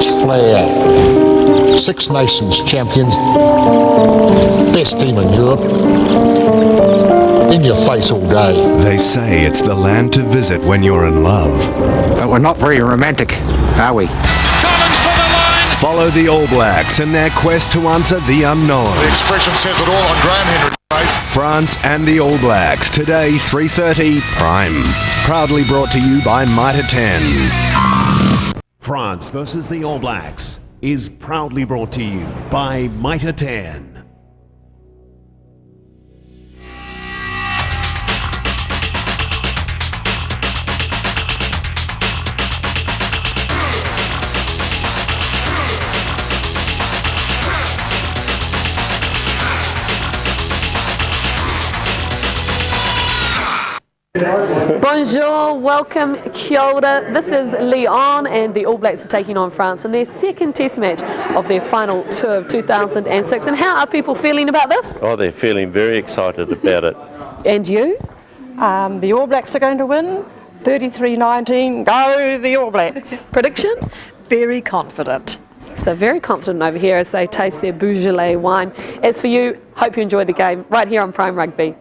flair. Six Nations champions. Best team in Europe. In your face all day. They say it's the land to visit when you're in love. But we're not very romantic, are we? Collins for the line. Follow the All Blacks in their quest to answer the unknown. The expression says it all on Graham Henry's face. France and the All Blacks, today 3:30 Prime. Proudly brought to you by Mitre 10. France versus the All Blacks is proudly brought to you by Mitre 10. Bonjour, welcome, kia ora. This is Lyon and the All Blacks are taking on France in their second test match of their final tour of 2006. And how are people feeling about this? Oh, they're feeling very excited about it. And you? The All Blacks are going to win 33-19. Go the All Blacks. Prediction? Very confident. So very confident over here as they taste their Beaujolais wine. As for you, hope you enjoy the game right here on Prime Rugby.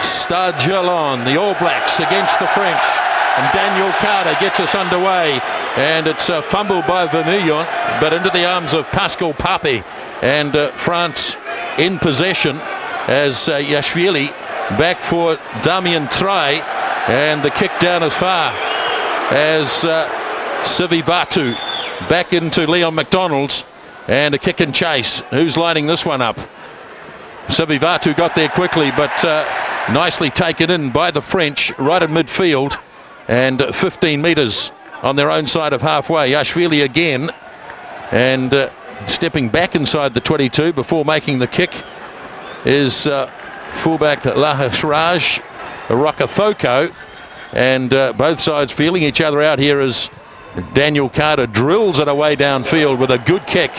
Stade Gerland, the All Blacks against the French, and Daniel Carter gets us underway, and it's fumbled by Vermeulen, but into the arms of Pascal Pape, and France in possession as Yashvili back for Damien Traoré, and the kick down as far as Sivi Batu back into Leon McDonald's, and a kick and chase. Who's lining this one up? Sivi Batu got there quickly, but nicely taken in by the French right in midfield, and 15 metres on their own side of halfway. Yashvili again, and stepping back inside the 22 before making the kick is fullback Laharaj Rokafoko, and both sides feeling each other out here as Daniel Carter drills it away downfield with a good kick.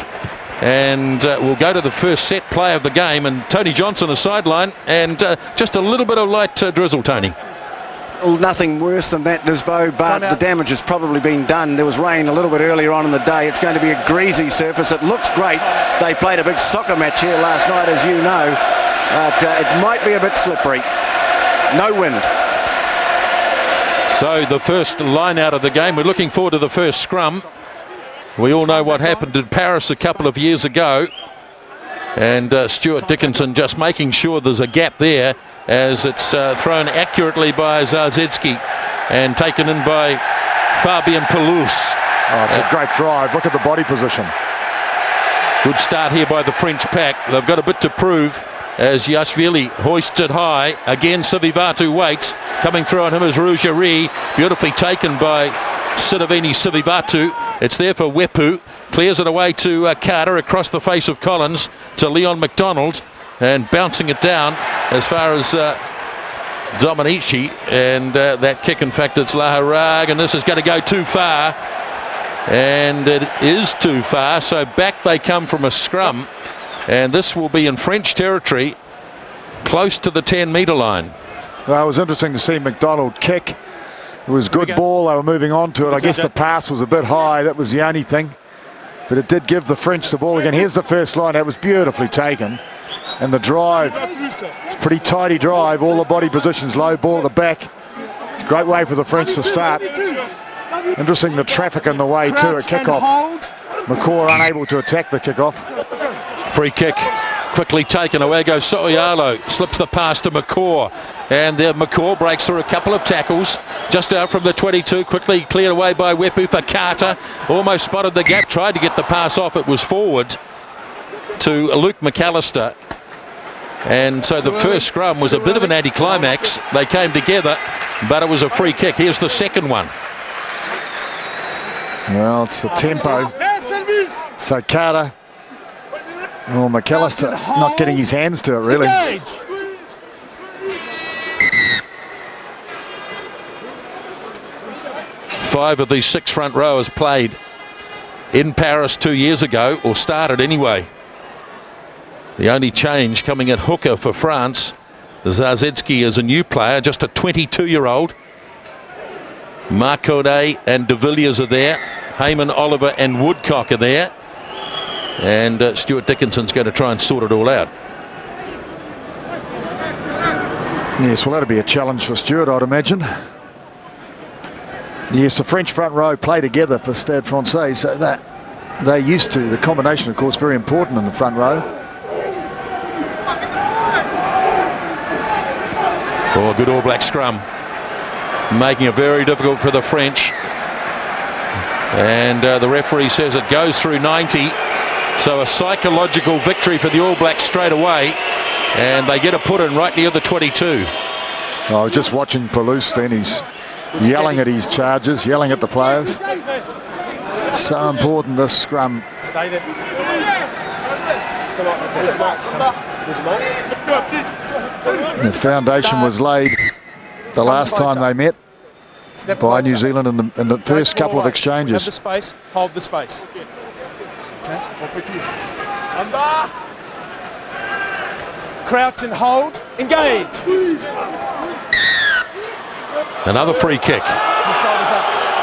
And we'll go to the first set play of the game, and Tony Johnson a sideline, and just a little bit of light drizzle, Tony. Well, nothing worse than that, Nisbo, but the damage has probably been done. There was rain a little bit earlier on in the day. It's going to be a greasy surface. It looks great. They played a big soccer match here last night, as you know, but it might be a bit slippery. No wind. So the first line out of the game. We're looking forward to the first scrum. We all know what happened in Paris a couple of years ago, and Stuart Dickinson just making sure there's a gap there as it's thrown accurately by Zazetsky and taken in by Fabien Pelouse. Oh, it's a great drive. Look at the body position. Good start here by the French pack. They've got a bit to prove as Yashvili hoists it high. Again, Sivi Batu waits. Coming through on him is Rougerie. Beautifully taken by Sidovini Sivi Batu. It's there for Wepu, clears it away to Carter across the face of Collins to Leon McDonald, and bouncing it down as far as Dominici, and that kick, in fact, it's Laharag, and this is going to go too far, and it is too far, so back they come from a scrum, and this will be in French territory, close to the 10-metre line. Well, it was interesting to see McDonald kick. It was good ball, they were moving on to it. I guess the pass was a bit high, that was the only thing. But it did give the French the ball again. Here's the first line, that was beautifully taken. And the drive, pretty tidy drive, all the body positions, low ball at the back. It's a great way for the French to start. Interesting the traffic in the way too, a kick-off. McCaw unable to attack the kick-off. Free kick, quickly taken, away goes So'oialo, slips the pass to McCaw. And there McCaw breaks through a couple of tackles, just out from the 22, quickly cleared away by Wepu for Carter. Almost spotted the gap, tried to get the pass off, it was forward to Luke McAllister. And so the first scrum was a bit of an anticlimax. They came together, but it was a free kick. Here's the second one. Well, it's the tempo. So Carter, well, McAllister not getting his hands to it really. 5 of these 6 front rowers played in Paris 2 years ago, or started anyway. The only change coming at hooker for France, Zazetsky is a new player, just a 22-year-old. Marconnet and de Villiers are there. Heyman, Oliver and Woodcock are there. And Stuart Dickinson's going to try and sort it all out. Yes, well, that'll be a challenge for Stuart, I'd imagine. Yes, the French front row play together for Stade Francais, so that they're used to the combination, of course, very important in the front row. Oh, good All Black scrum, making it very difficult for the French. And the referee says it goes through 90. So a psychological victory for the All Blacks straight away. And they get a put in right near the 22. I was just watching Palouse then. He's yelling at his charges, yelling at the players. So important, this scrum. Stay there. The foundation was laid the last time they met by New Zealand in the first couple of exchanges. Have the space, hold the space. Okay, off with you. Crouch and hold, engage. Another free kick.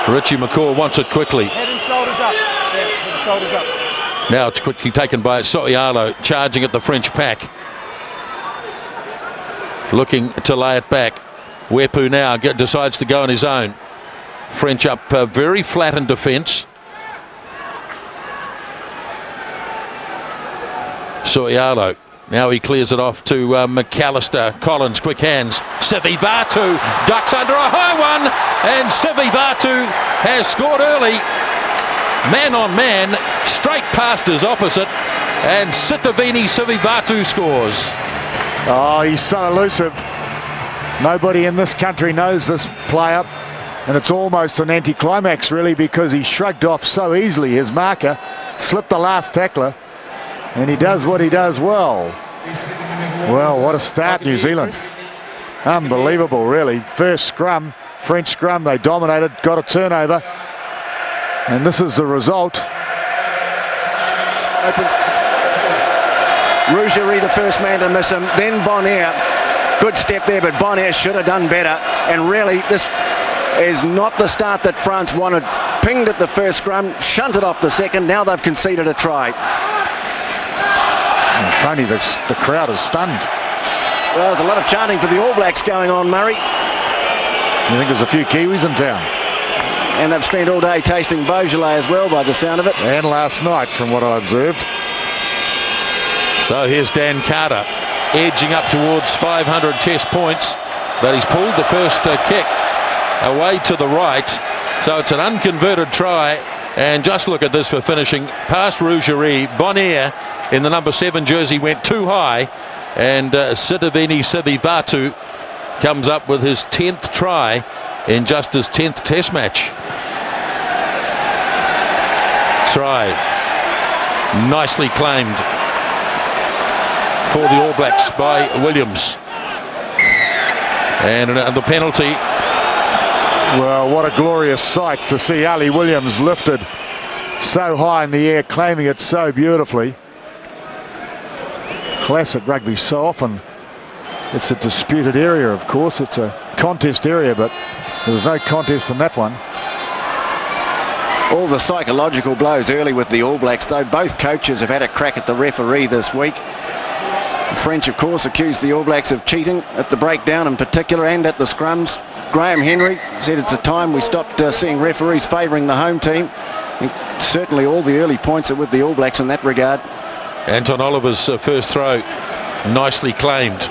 Richie McCaw wants it quickly. Head and shoulders up. Yeah, head and shoulders up. Now it's quickly taken by Soialo, charging at the French pack. Looking to lay it back. Wepu now decides to go on his own. French up very flat in defence. Soialo. Now he clears it off to McAllister. Collins, quick hands. Sivivatu ducks under a high one. And Sivivatu has scored early. Man on man, straight past his opposite. And Sitiveni Sivivatu scores. Oh, he's so elusive. Nobody in this country knows this player. And it's almost an anticlimax, really, because he shrugged off so easily his marker, slipped the last tackler. And he does what he does well. Well, what a start, New Zealand. Unbelievable, really. First scrum, French scrum, they dominated, got a turnover. And this is the result. Rougerie, the first man to miss him. Then Bonaire. Good step there, but Bonaire should have done better. And really, this is not the start that France wanted. Pinged at the first scrum, shunted off the second. Now they've conceded a try. Tony, the crowd is stunned. Well, there's a lot of chanting for the All Blacks going on, Murray. You think there's a few Kiwis in town? And they've spent all day tasting Beaujolais as well, by the sound of it. And last night, from what I observed. So here's Dan Carter, edging up towards 500 test points. But he's pulled the first kick away to the right. So it's an unconverted try. And just look at this for finishing. Past Rougerie, Bonaire in the number 7 jersey went too high. And Sitiveni Sivivatu comes up with his 10th try in just his 10th test match. Try. Nicely claimed for the All Blacks by Williams. And the penalty. Well, what a glorious sight to see Ali Williams lifted so high in the air, claiming it so beautifully. Classic rugby. So often it's a disputed area, of course. It's a contest area, but there's no contest in that one. All the psychological blows early with the All Blacks, though. Both coaches have had a crack at the referee this week. The French, of course, accused the All Blacks of cheating at the breakdown in particular and at the scrums. Graham Henry said it's a time we stopped seeing referees favouring the home team. And certainly all the early points are with the All Blacks in that regard. Anton Oliver's first throw, nicely claimed.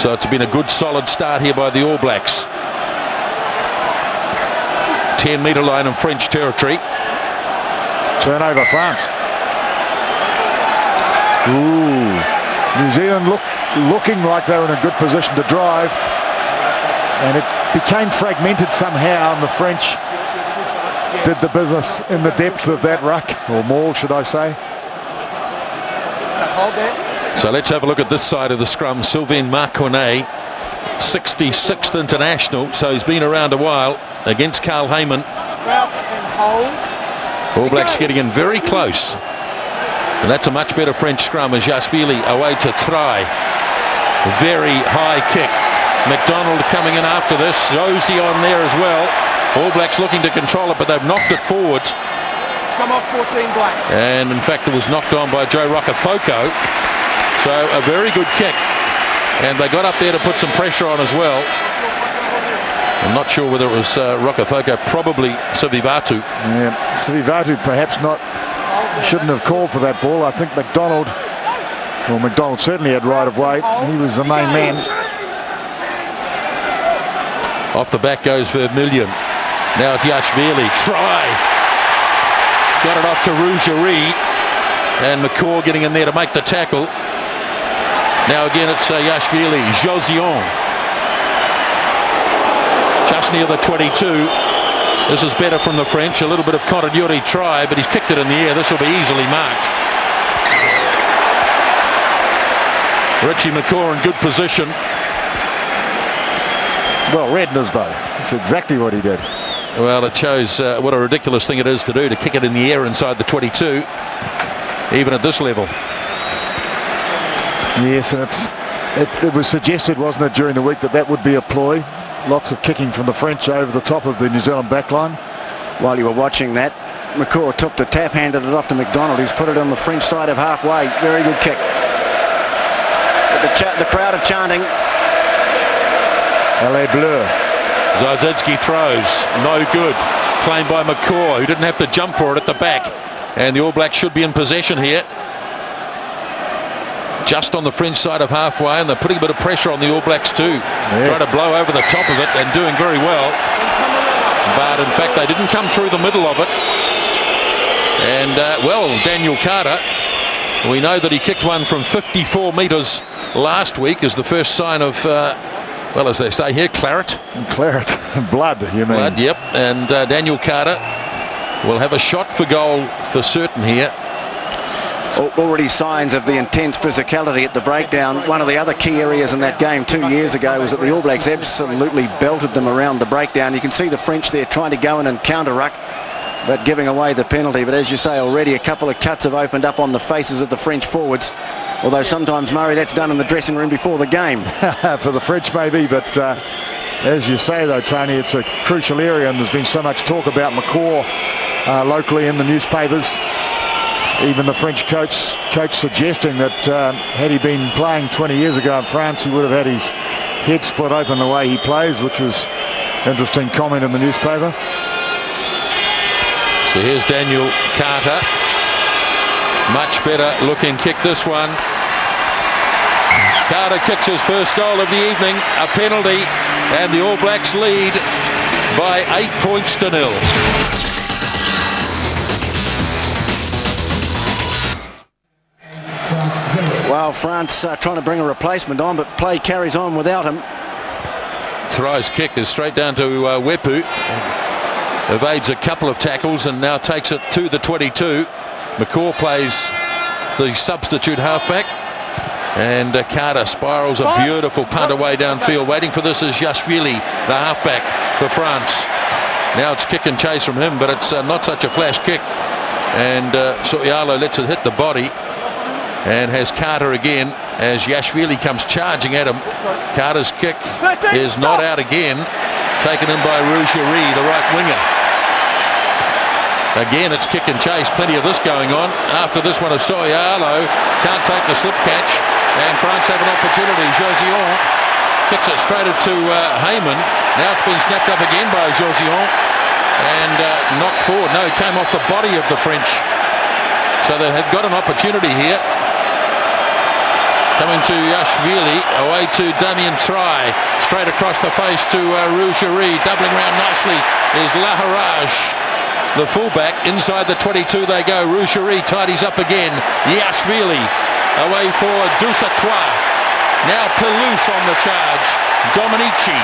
So it's been a good solid start here by the All Blacks. 10-metre line in French territory. Turnover France. Ooh. New Zealand looking like they were in a good position to drive. And it became fragmented somehow, and the French did the business in the depth of that ruck, or maul, should I say. So let's have a look at this side of the scrum. Sylvain Marconnet, 66th international, so he's been around a while, against Carl Heyman. Crouch and hold. All Blacks getting in very close. And that's a much better French scrum as Yashvili away to try. Very high kick. McDonald coming in after this. Josie on there as well. All Blacks looking to control it, but they've knocked it forwards. It's come off 14 Black. And in fact, it was knocked on by Joe Rokafoko. So a very good kick. And they got up there to put some pressure on as well. I'm not sure whether it was Rokafoko, probably Sivivatu. Yeah, Sivivatu perhaps not, shouldn't have called for that ball. I think McDonald certainly had right of way. He was the main man. Off the back goes Vermeulen. Now it's Yashvili. Try. Got it off to Rougerie. And McCaw getting in there to make the tackle. Now again it's Yashvili. Josion. Just near the 22. This is better from the French. A little bit of continuity try, but he's kicked it in the air. This will be easily marked. Richie McCaw in good position. Well read, Nisbo. That's exactly what he did. Well, it shows what a ridiculous thing it is to do, to kick it in the air inside the 22, even at this level. Yes, and it was suggested, wasn't it, during the week that would be a ploy. Lots of kicking from the French over the top of the New Zealand backline. While you were watching that, McCaw took the tap, handed it off to McDonald, who's put it on the French side of halfway. Very good kick. But the crowd are chanting. Les Bleus. Zadzidski throws, no good. Claimed by McCaw, who didn't have to jump for it at the back. And the All Blacks should be in possession here. Just on the French side of halfway, and they're putting a bit of pressure on the All Blacks too. Yeah. Trying to blow over the top of it and doing very well. But in fact, they didn't come through the middle of it. And well, Daniel Carter, we know that he kicked one from 54 metres last week as the first sign of, well, as they say here, claret. Claret, blood, you mean. Blood, yep. And Daniel Carter will have a shot for goal for certain here. Already signs of the intense physicality at the breakdown. One of the other key areas in that game 2 years ago was that the All Blacks absolutely belted them around the breakdown. You can see the French there trying to go in and counter-ruck, but giving away the penalty. But as you say, already a couple of cuts have opened up on the faces of the French forwards. Although sometimes, Murray, that's done in the dressing room before the game. For the French maybe, but as you say though, Tony, it's a crucial area, and there's been so much talk about McCaw locally in the newspapers. Even the French coach suggesting that had he been playing 20 years ago in France, he would have had his head split open the way he plays, which was an interesting comment in the newspaper. So here's Daniel Carter. Much better looking kick, this one. Carter kicks his first goal of the evening, a penalty, and the All Blacks lead by 8 points to 0. Well, France trying to bring a replacement on, but play carries on without him. Therai's kick is straight down to Wepu. Evades a couple of tackles and now takes it to the 22. McCaw plays the substitute halfback. And Carter spirals a beautiful punt away downfield. Waiting for this is Yashvili, the halfback for France. Now it's kick and chase from him, but it's not such a flash kick. And So'oialo lets it hit the body. And has Carter again as Yashvili comes charging at him. Carter's kick is not out again. Taken in by Rougerie, the right winger. Again, it's kick and chase. Plenty of this going on. After this one, So'oialo can't take the slip catch. And France have an opportunity. Josion kicks it straight to Heyman. Now it's been snapped up again by Josion. And knocked forward. No, it came off the body of the French. So they have got an opportunity here. Coming to Yashvili, away to Damien Try, straight across the face to Rougerie, doubling round nicely is Laharage, the fullback. Inside the 22 they go. Rougerie tidies up again. Yashvili away for Dusatois. Now Pelouse on the charge. Dominici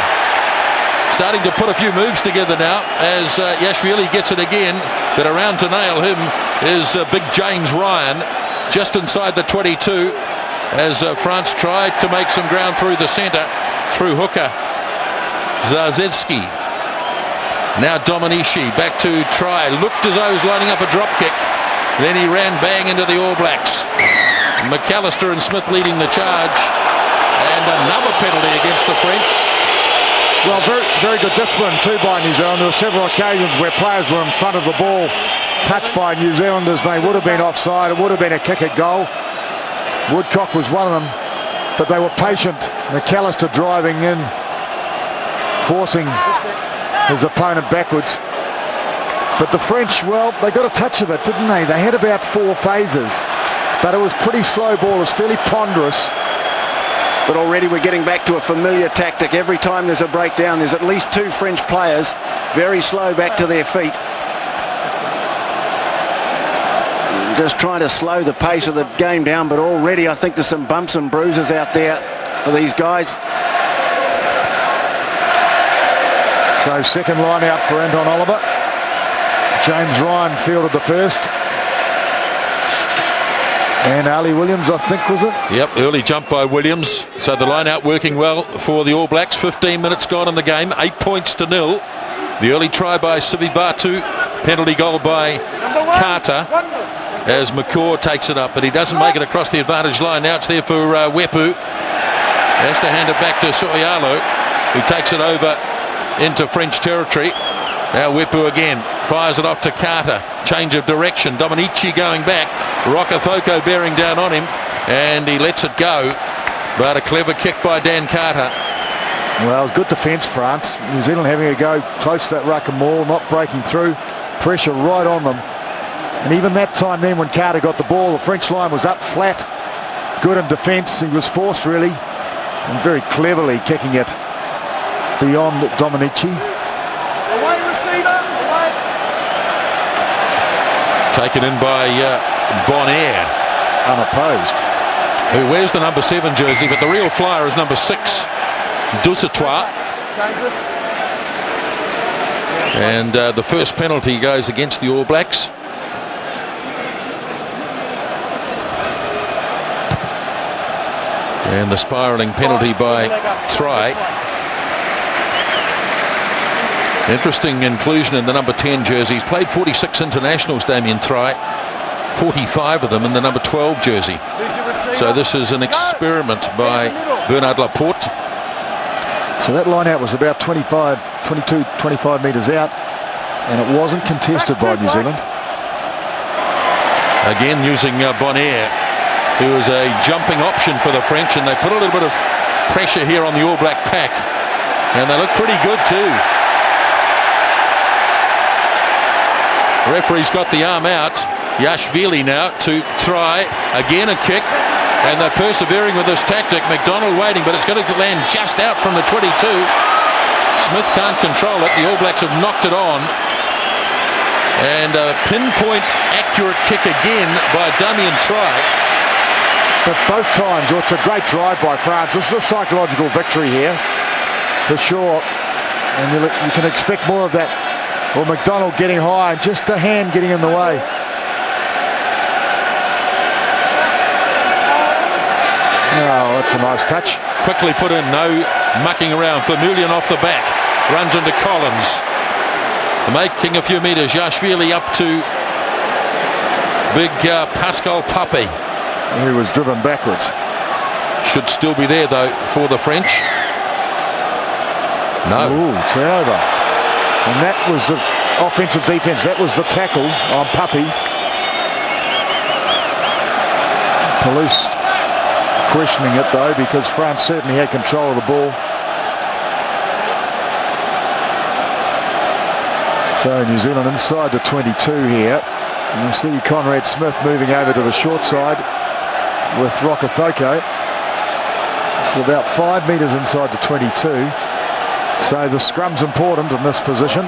starting to put a few moves together now as Yashvili gets it again, but around to nail him is big James Ryan just inside the 22 as France tried to make some ground through the centre, through hooker Zadzidski. Now Dominici back to Try. Looked as though he was lining up a drop kick. Then he ran bang into the All Blacks. McAllister and Smith leading the charge. And another penalty against the French. Well, very good discipline too by New Zealand. There were several occasions where players were in front of the ball, touched by New Zealanders. They would have been offside. It would have been a kick at goal. Woodcock was one of them, but they were patient. McAllister driving in, forcing his opponent backwards. But the French, well, they got a touch of it, didn't they? They had about 4 phases, but it was pretty slow ball. It was fairly ponderous. But already we're getting back to a familiar tactic. Every time there's a breakdown, there's at least 2 French players very slow back to their feet. Just trying to slow the pace of the game down, but already I think there's some bumps and bruises out there for these guys. So second line out for Anton Oliver. James Ryan fielded the first. And Ali Williams, I think, was it? Yep, early jump by Williams. So the line out working well for the All Blacks. 15 minutes gone in the game, 8 points to 0. The early try by Sivivatu, penalty goal by Carter as McCaw takes it up, but he doesn't make it across the advantage line. Now it's there for Wepu. Has to hand it back to Soialo, who takes it over into French territory. Now Wepu again fires it off to Carter. Change of direction. Dominici going back. Rokafoko bearing down on him, and he lets it go. But a clever kick by Dan Carter. Well, good defence, France. New Zealand having a go close to that ruck and maul, not breaking through. Pressure right on them. And even that time then when Carter got the ball, the French line was up flat. Good in defence. He was forced really, and very cleverly kicking it beyond Dominici. Taken in by Bonaire, unopposed, who wears the number 7 jersey, but the real flyer is number 6, Dusatois. And the first penalty goes against the All Blacks. And the spiralling penalty by Try. Interesting inclusion in the number 10 jersey. He's played 46 internationals, Damien Try, 45 of them in the number 12 jersey. So this is an experiment by Bernard Laporte. So that line out was about 22, 25 metres out, and it wasn't contested by New Zealand. Again using Bonaire, who is a jumping option for the French, and they put a little bit of pressure here on the All Black pack, and they look pretty good too. Referee's got the arm out. Yashvili now to Try. Again a kick, and they're persevering with this tactic. McDonald waiting, but it's going to land just out from the 22. Smith can't control it. The All Blacks have knocked it on. And a pinpoint accurate kick again by Damien Try. But both times, well, it's a great drive by France. This is a psychological victory here, for sure. And you can expect more of that. Well, McDonald getting high, and just a hand getting in the way. Oh, that's a nice touch. Quickly put in, no mucking around. Vermeulen off the back, runs into Collins. Making a few metres, Yashvili up to big Pascal Pape. He was driven backwards. Should still be there though for the French. No. Ooh, turnover. And that was the offensive defence. That was the tackle on Pape. Police questioning it though, because France certainly had control of the ball. So New Zealand inside the 22 here. And you see Conrad Smith moving over to the short side with Rokafoko. This is about 5 metres inside the 22. So the scrum's important in this position.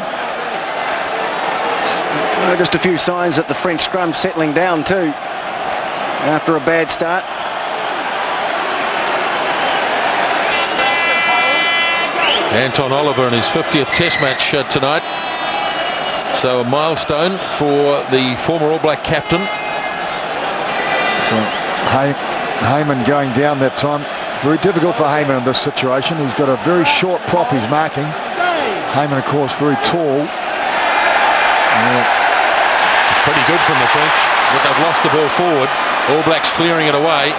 Just a few signs that the French scrum settling down too after a bad start. Anton Oliver in his 50th Test match tonight. So a milestone for the former All Black captain. So Heyman going down that time. Very difficult for Heyman in this situation. He's got a very short prop he's marking. Heyman, of course, very tall. It's pretty good from the French, but they've lost the ball forward. All Blacks clearing it away.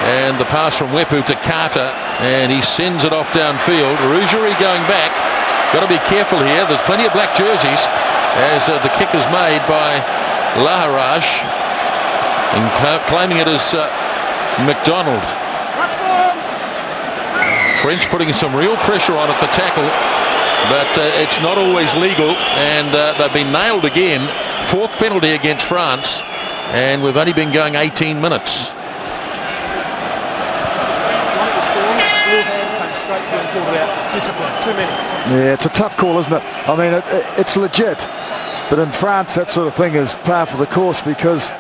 And the pass from Wepu to Carter, and he sends it off downfield. Rougerie going back. Got to be careful here. There's plenty of black jerseys as the kick is made by Laharaj, and claiming it as McDonald. French putting some real pressure on at the tackle, but it's not always legal, and they've been nailed again. 4th penalty against France, and we've only been going 18 minutes. Discipline, too many. Yeah, it's a tough call, isn't it? I mean, it's legit, but in France that sort of thing is par for the course, because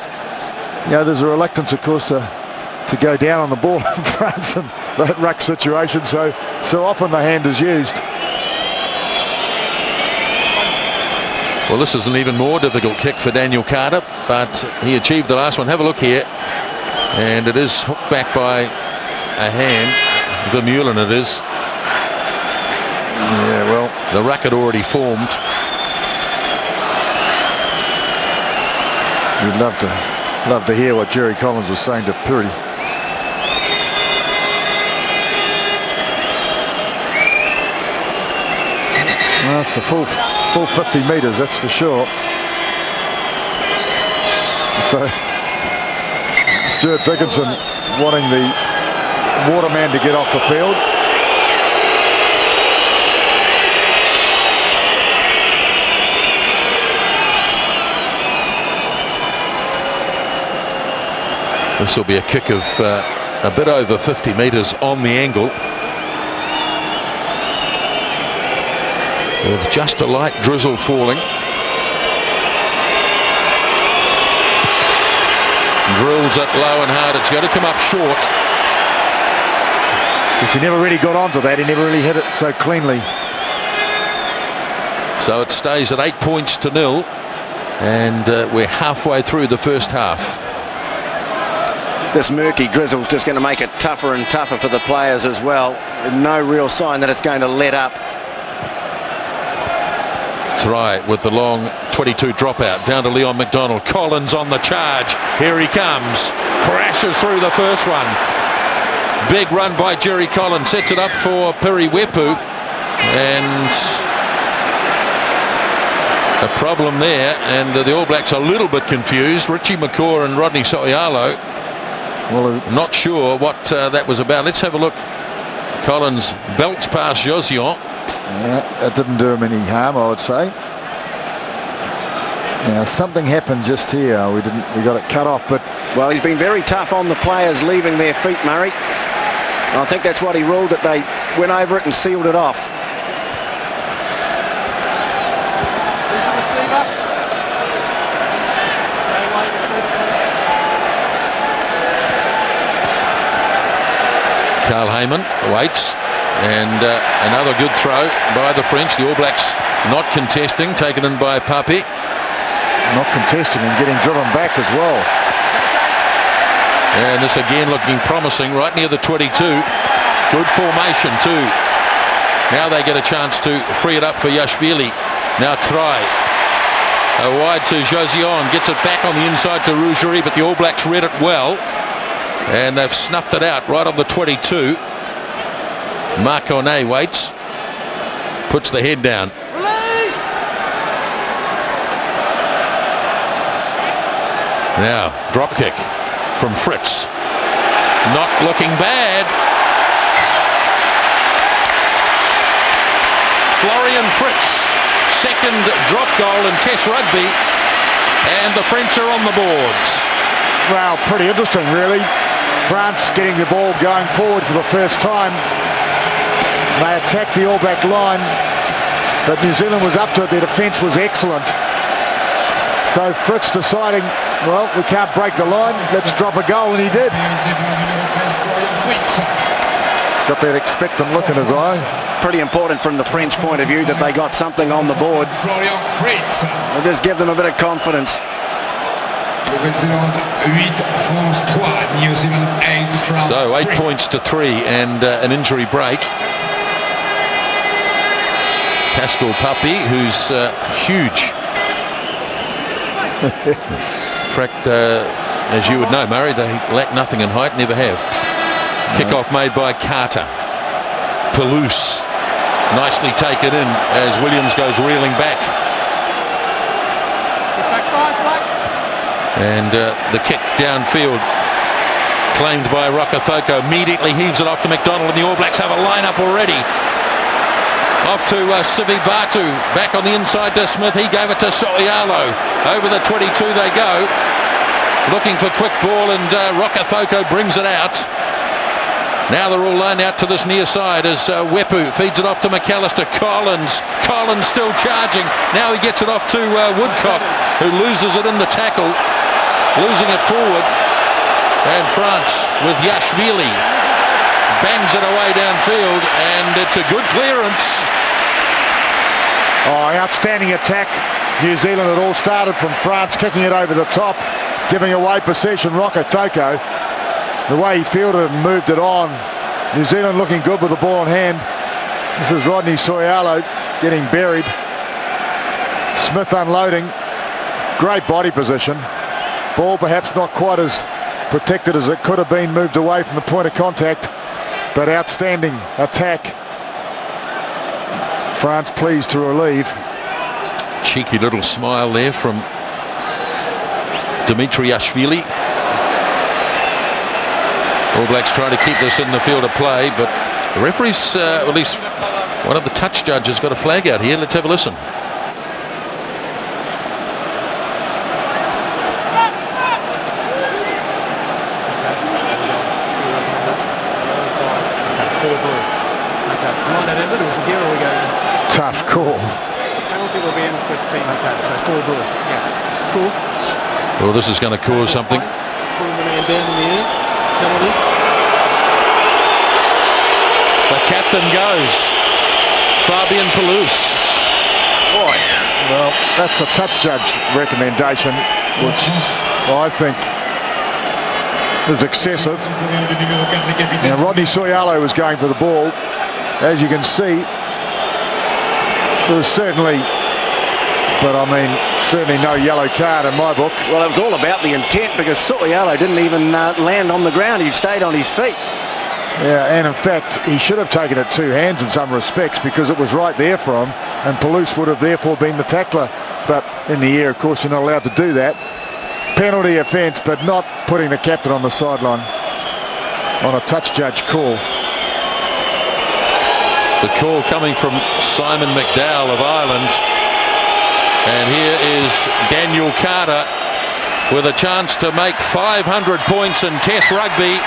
there's a reluctance, of course, to go down on the ball in France in that ruck situation. So often the hand is used. Well, this is an even more difficult kick for Daniel Carter, but he achieved the last one. Have a look here, and it is hooked back by a hand. Vermeulen it is. Yeah, well, the ruck had already formed. You'd love to hear what Jerry Collins was saying to Puri. Well, it's a full 50 metres, that's for sure. So Stuart Dickinson wanting the waterman to get off the field. This will be a kick of a bit over 50 metres on the angle, with just a light drizzle falling. Drills it low and hard. It's going to come up short. He never really got onto that. He never really hit it so cleanly. So it stays at 8 points to 0, and we're halfway through the first half. This murky drizzle's just going to make it tougher and tougher for the players as well. No real sign that it's going to let up. Try with the long 22 dropout down to Leon McDonald. Collins on the charge. Here he comes. Crashes through the first one. Big run by Jerry Collins. Sets it up for Piri Wepu. And a problem there. And the All Blacks are a little bit confused. Richie McCaw and Rodney Soialo. Well, not sure what that was about. Let's have a look. Collins belts past Josion. Yeah, that didn't do him any harm, I would say. Now something happened just here. We got it cut off, but well, he's been very tough on the players leaving their feet, Murray. And I think that's what he ruled, that they went over it and sealed it off. Who's the receiver? Stay away, receiver, please. Carl Heyman waits, and another good throw by the French. The All Blacks not contesting, taken in by Pape. Not contesting and getting driven back as well. And this again looking promising right near the 22. Good formation too. Now they get a chance to free it up for Yashvili. Now try. Wide to Josion. Gets it back on the inside to Rougerie, but the All Blacks read it well. And they've snuffed it out right on the 22. Marconnet waits. Puts the head down. Now, drop kick from Fritz. Not looking bad. Florian Fritz, second drop goal in Test rugby, and the French are on the boards. Well, pretty interesting, really. France getting the ball going forward for the first time. They attacked the All Black line, but New Zealand was up to it. Their defence was excellent. So Fritz deciding, well, we can't break the line, let's drop a goal, and he did. He's got that expectant look in his eye. Pretty important from the French point of view that they got something on the board. It'll just give them a bit of confidence. So 8 points to 3 and an injury break. Pascal Pape, who's huge. In fact, as you would know, Murray, they lack nothing in height, never have. Kick-off made by Carter. Palouse nicely taken in as Williams goes reeling back. And the kick downfield claimed by Rokafoko, immediately heaves it off to McDonald, and the All Blacks have a line-up already. Off to Sivi Batu, back on the inside to Smith. He gave it to Soialo. Over the 22 they go, looking for quick ball, and Rokafoko brings it out. Now they're all lined out to this near side as Wepu feeds it off to McAllister. Collins still charging. Now he gets it off to Woodcock, who loses it in the tackle, losing it forward. And France with Yashvili bangs it away downfield, and it's a good clearance. Oh, outstanding attack. New Zealand, it all started from France kicking it over the top, giving away possession. Rokafoko, the way he fielded it and moved it on. New Zealand looking good with the ball in hand. This is Rodney Soialo getting buried. Smith unloading. Great body position. Ball perhaps not quite as protected as it could have been, moved away from the point of contact, but outstanding attack. France pleased to relieve. Cheeky little smile there from Dimitriashvili. All Blacks try to keep this in the field of play, but the referee's, at least one of the touch judges, got a flag out here. Let's have a listen. Tough call. Penalty will be in 15. Okay, so 4 blue. Yes. 4. Well, this is going to cause something. Pulling the man down in the air. Penalty. The captain goes. Fabian Palouse. Boy. Well, that's a touch judge recommendation, which I think is excessive. Now, Rodney Soialo was going for the ball. As you can see, there was certainly, but I mean, certainly no yellow card in my book. Well, it was all about the intent, because Soialo didn't even land on the ground. He stayed on his feet. Yeah, and in fact, he should have taken it 2 hands in some respects, because it was right there for him, and Palouse would have therefore been the tackler. But in the air, of course, you're not allowed to do that. Penalty offence, but not putting the captain on the sideline on a touch judge call. The call coming from Simon McDowell of Ireland. And here is Daniel Carter with a chance to make 500 points in Test rugby.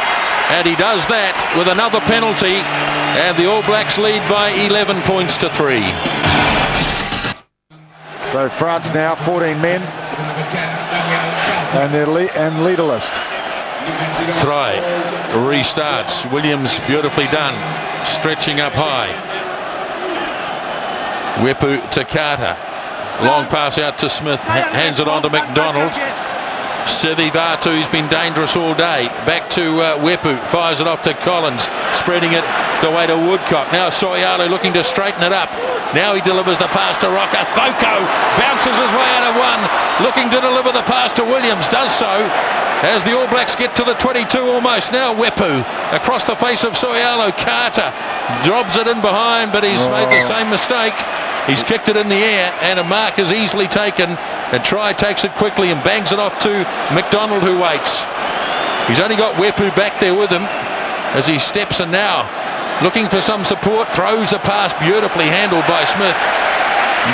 And he does that with another penalty. And the All Blacks lead by 11 points to 3. So France now 14 men. And they're leaderless. Try. Restarts. Williams beautifully done. Stretching up high. Wepu to Carter. Long pass out to Smith. Hands it on to McDonald. Sivi Batu, he's been dangerous all day. Back to Wepu. Fires it off to Collins. Spreading it away to Woodcock. Now Soialo looking to straighten it up. Now he delivers the pass to Rokafoko. Bounces his way out of one. Looking to deliver the pass to Williams. Does so as the All Blacks get to the 22 almost. Now Wepu across the face of Soialo. Carter drops it in behind, but he's made the same mistake. He's kicked it in the air, and a mark is easily taken. And Try takes it quickly and bangs it off to McDonald, who waits. He's only got Wepu back there with him as he steps in now. Looking for some support, throws a pass beautifully handled by Smith.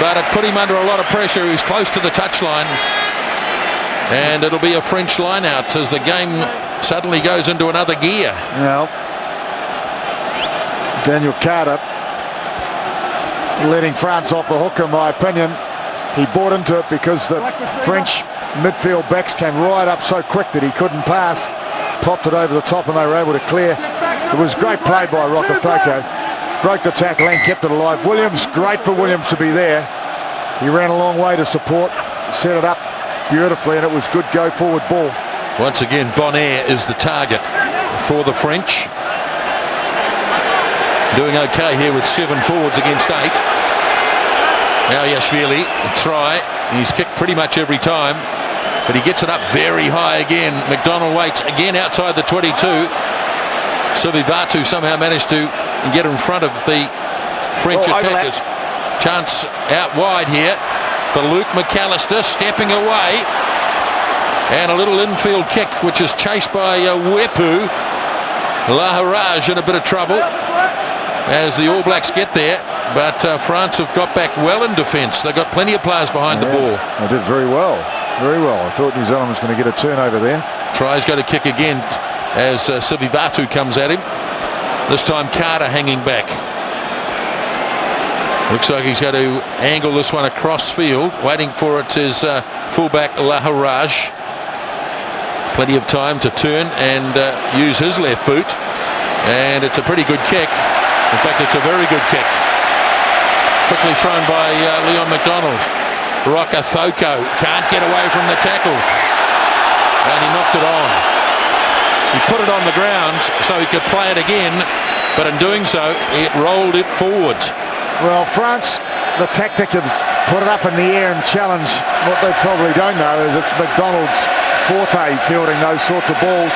But it put him under a lot of pressure. He's close to the touchline. And it'll be a French line-out as the game suddenly goes into another gear. Now, Daniel Carter letting France off the hook, in my opinion. He bought into it because the French midfield backs came right up so quick that he couldn't pass. Popped it over the top and they were able to clear. It was great play by Rokafoko. Broke the tackle and kept it alive. Williams, great for Williams to be there. He ran a long way to support, set it up beautifully, and it was good go forward ball. Once again, Bonaire is the target for the French. Doing okay here with 7 forwards against 8. Now Yashvili, Try. He's kicked pretty much every time, but he gets it up very high again. McDonald waits again outside the 22. Suvivatu somehow managed to get in front of the French attackers. Chance out wide here for Luke McAllister, stepping away, and a little infield kick which is chased by Wepu. Laharage in a bit of trouble as the All Blacks get there, but France have got back well in defence. They've got plenty of players behind the ball. They did very well, very well. I thought New Zealand was going to get a turnover there. Tries got to kick again as Suvivatu comes at him. This time Carter hanging back. Looks like he's going to angle this one across field. Waiting for it is fullback Laharage. Plenty of time to turn and use his left boot. And it's a pretty good kick. In fact, it's a very good kick. Quickly thrown by Leon McDonald. Roka Thoko can't get away from the tackle. And he knocked it on. He put it on the ground so he could play it again. But in doing so, it rolled it forward. Well, France, the tactic is put it up in the air and challenge. What they probably don't know is it's McDonald's forte fielding those sorts of balls.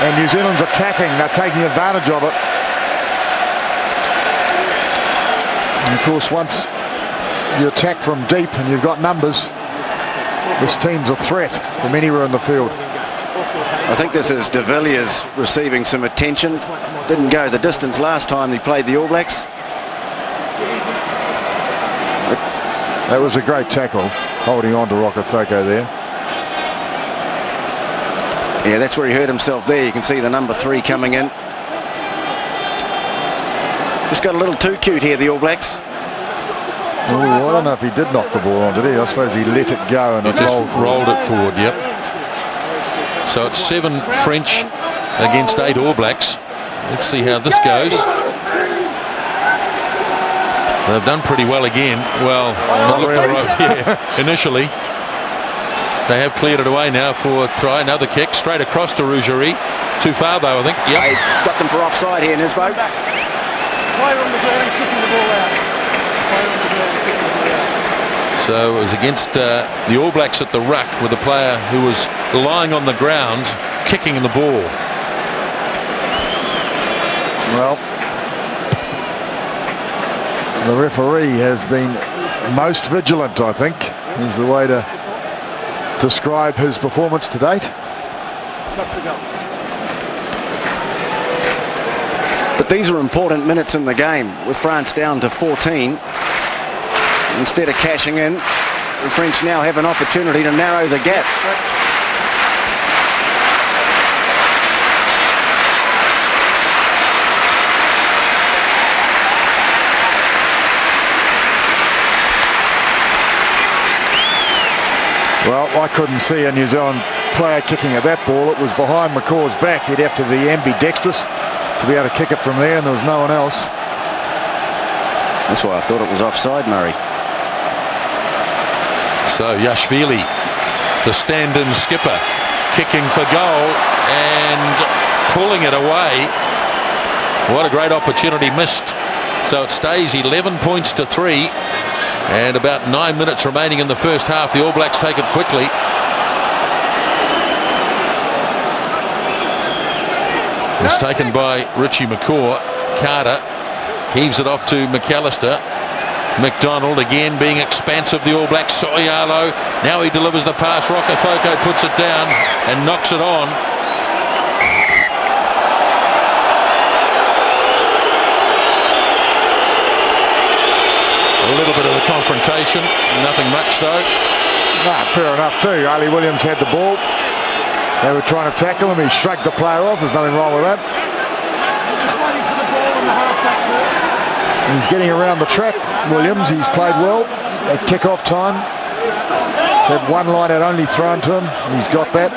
And New Zealand's attacking. They're taking advantage of it. And of course, once you attack from deep and you've got numbers, this team's a threat from anywhere in the field. I think this is De Villiers receiving some attention. Didn't go the distance last time he played the All Blacks. That was a great tackle, holding on to Roka Thoko there. Yeah, that's where he hurt himself there. You can see the number 3 coming in. Just got a little too cute here, the All Blacks. Oh, I don't know if he did knock the ball on, did he? I suppose he let it go and it rolled it forward, yep. So it's 7 French against 8 All Blacks. Let's see how this goes. They've done pretty well again. Well, not really. Initially. They have cleared it away now for a try. Another kick straight across to Rougerie. Too far though, I think. Yep. They got them for offside here, Nisbo. Player on the ground, kicking the ball out. Player on the ground, kicking the ball out. So it was against the All Blacks at the ruck with a player who was lying on the ground, kicking the ball. Well, the referee has been most vigilant, I think, is the way to describe his performance to date. But these are important minutes in the game with France down to 14. Instead of cashing in, the French now have an opportunity to narrow the gap. Well, I couldn't see a New Zealand player kicking at that ball. It was behind McCaw's back. He'd have to be ambidextrous to be able to kick it from there, and there was no one else. That's why I thought it was offside, Murray. So Yashvili, the stand-in skipper, kicking for goal and pulling it away. What a great opportunity missed. So it stays 11 points to 3. And about 9 minutes remaining in the first half. The All Blacks take it quickly. It's taken by Richie McCaw. Carter heaves it off to McAllister. McDonald again being expansive. The All Blacks. Soyalo. Now he delivers the pass. Roka Thoko puts it down and knocks it on. A little bit of a confrontation, nothing much though. Fair enough too. Ali Williams had the ball. They were trying to tackle him. He shrugged the player off. There's nothing wrong with that. Just waiting for the ball on the halfback first. He's getting around the track, Williams. He's played well at kick-off time. Had one line out only thrown to him. He's got that.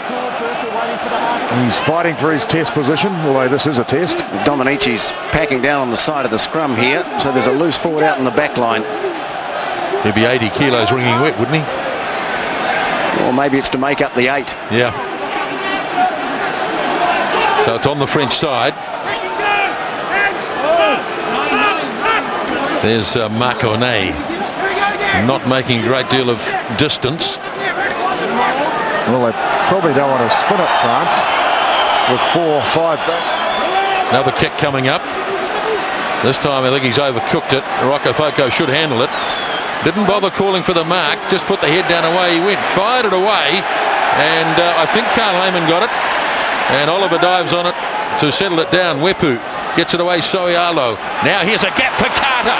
He's fighting for his test position, although this is a test. Dominici's packing down on the side of the scrum here, so there's a loose forward out in the back line. He'd be 80 kilos wringing wet, wouldn't he? Or maybe it's to make up the 8. Yeah. So it's on the French side. There's Marconnet, not making a great deal of distance. Well, they probably don't want to spin it, France, with 4 or 5 backs. Another kick coming up. This time I think he's overcooked it. Rokafoko should handle it. Didn't bother calling for the mark, just put the head down away. He went, fired it away, and I think Carl Lehman got it. And Oliver dives on it to settle it down. Wepu gets it away, Soialo. Now here's a gap for Carter.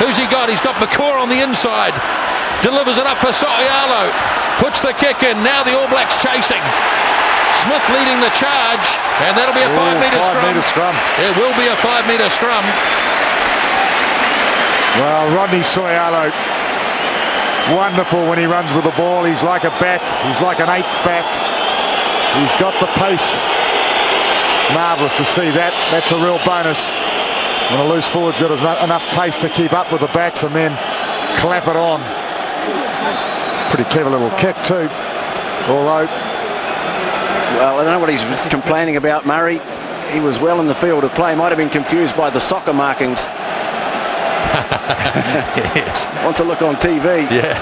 Who's he got? He's got McCaw on the inside. Delivers it up for Soialo. Puts the kick in. Now the All Blacks chasing. Smith leading the charge, and that'll be a 5-metre scrum. It will be a 5-metre scrum. Well, Rodney Soialo, wonderful when he runs with the ball. He's like a back. He's like an 8th back. He's got the pace. Marvellous to see that. That's a real bonus when a loose forward's got enough pace to keep up with the backs and then clap it on. Pretty clever little kick too, although... Well, I don't know what he's complaining about, Murray. He was well in the field of play. Might have been confused by the soccer markings. Yes. Wants a look on TV. Yeah.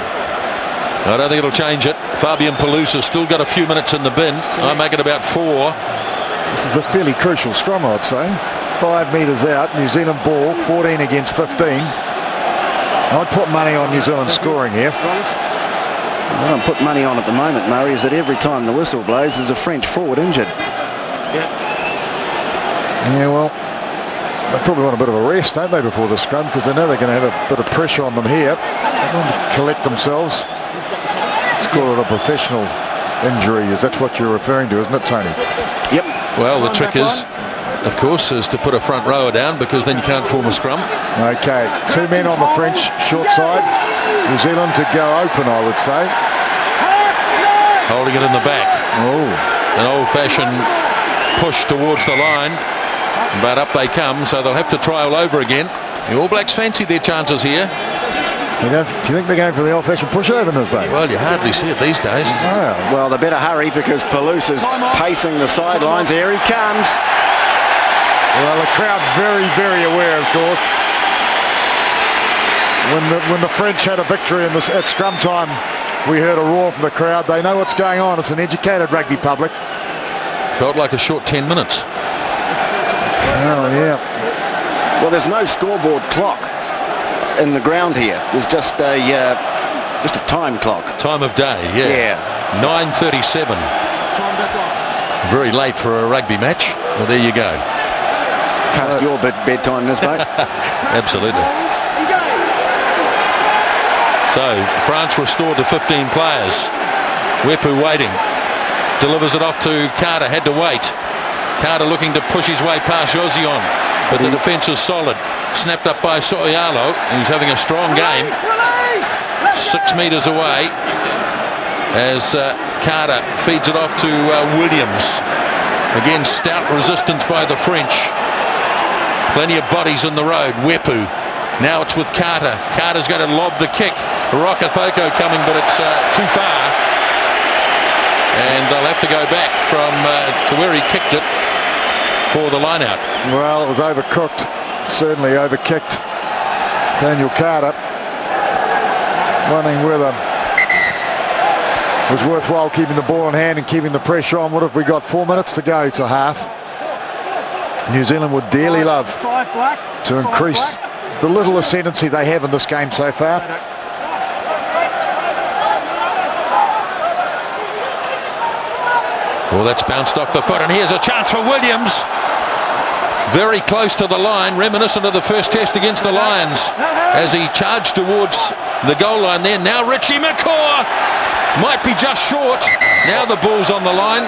I don't think it'll change it. Fabian Pelusa's still got a few minutes in the bin. I make it about 4. This is a fairly crucial scrum, I'd say. 5 metres out, New Zealand ball, 14 against 15. I'd put money on New Zealand scoring here. What I'm putting money on at the moment, Murray, is that every time the whistle blows, there's a French forward injured. Yeah, well, they probably want a bit of a rest, don't they, before the scrum, because they know they're going to have a bit of pressure on them here. They want to collect themselves. Let's call it a professional injury, as that's what you're referring to, isn't it, Tony? Yep. Well, the trick is, of course, is to put a front rower down, because then you can't form a scrum. Okay, 2 men on the French short side. New Zealand to go open, I would say. Holding it in the back. Oh, An old-fashioned push towards the line, but up they come, so they'll have to try all over again. The All Blacks fancy their chances here. do you think they're going for the old-fashioned pushover in this day? Well, you hardly see it these days. Oh. Well, they better hurry because Pelusa's pacing the sidelines. Here he comes. Well, the crowd very, very aware, of course. When the French had a victory in at scrum time, we heard a roar from the crowd. They know what's going on. It's an educated rugby public. Felt like a short 10 minutes. Oh, yeah. Well, there's no scoreboard clock in the ground here. There's just a time clock. Time of day, yeah. 9:37. Very late for a rugby match. Well, there you go. Past your bedtime, this mate. Absolutely. So France restored to 15 players. Wepu waiting. Delivers it off to Carter. Had to wait. Carter looking to push his way past Josion, but the defence is solid. Snapped up by Soialo. He's having a strong game. 6 metres away as Carter feeds it off to Williams. Again, stout resistance by the French. Plenty of bodies in the road. Wepu. Now it's with Carter. Carter's going to lob the kick. Rokafoko coming, but it's too far. And they'll have to go back from to where he kicked it for the line-out. Well, it was overcooked. Certainly overkicked. Daniel Carter wondering whether it was worthwhile keeping the ball in hand and keeping the pressure on. What have we got? 4 minutes to go to half. New Zealand would dearly love to increase the little ascendancy they have in this game so far. Well, that's bounced off the foot, and here's a chance for Williams. Very close to the line, reminiscent of the first test against the Lions as he charged towards the goal line there. Now Richie McCaw might be just short. Now the ball's on the line,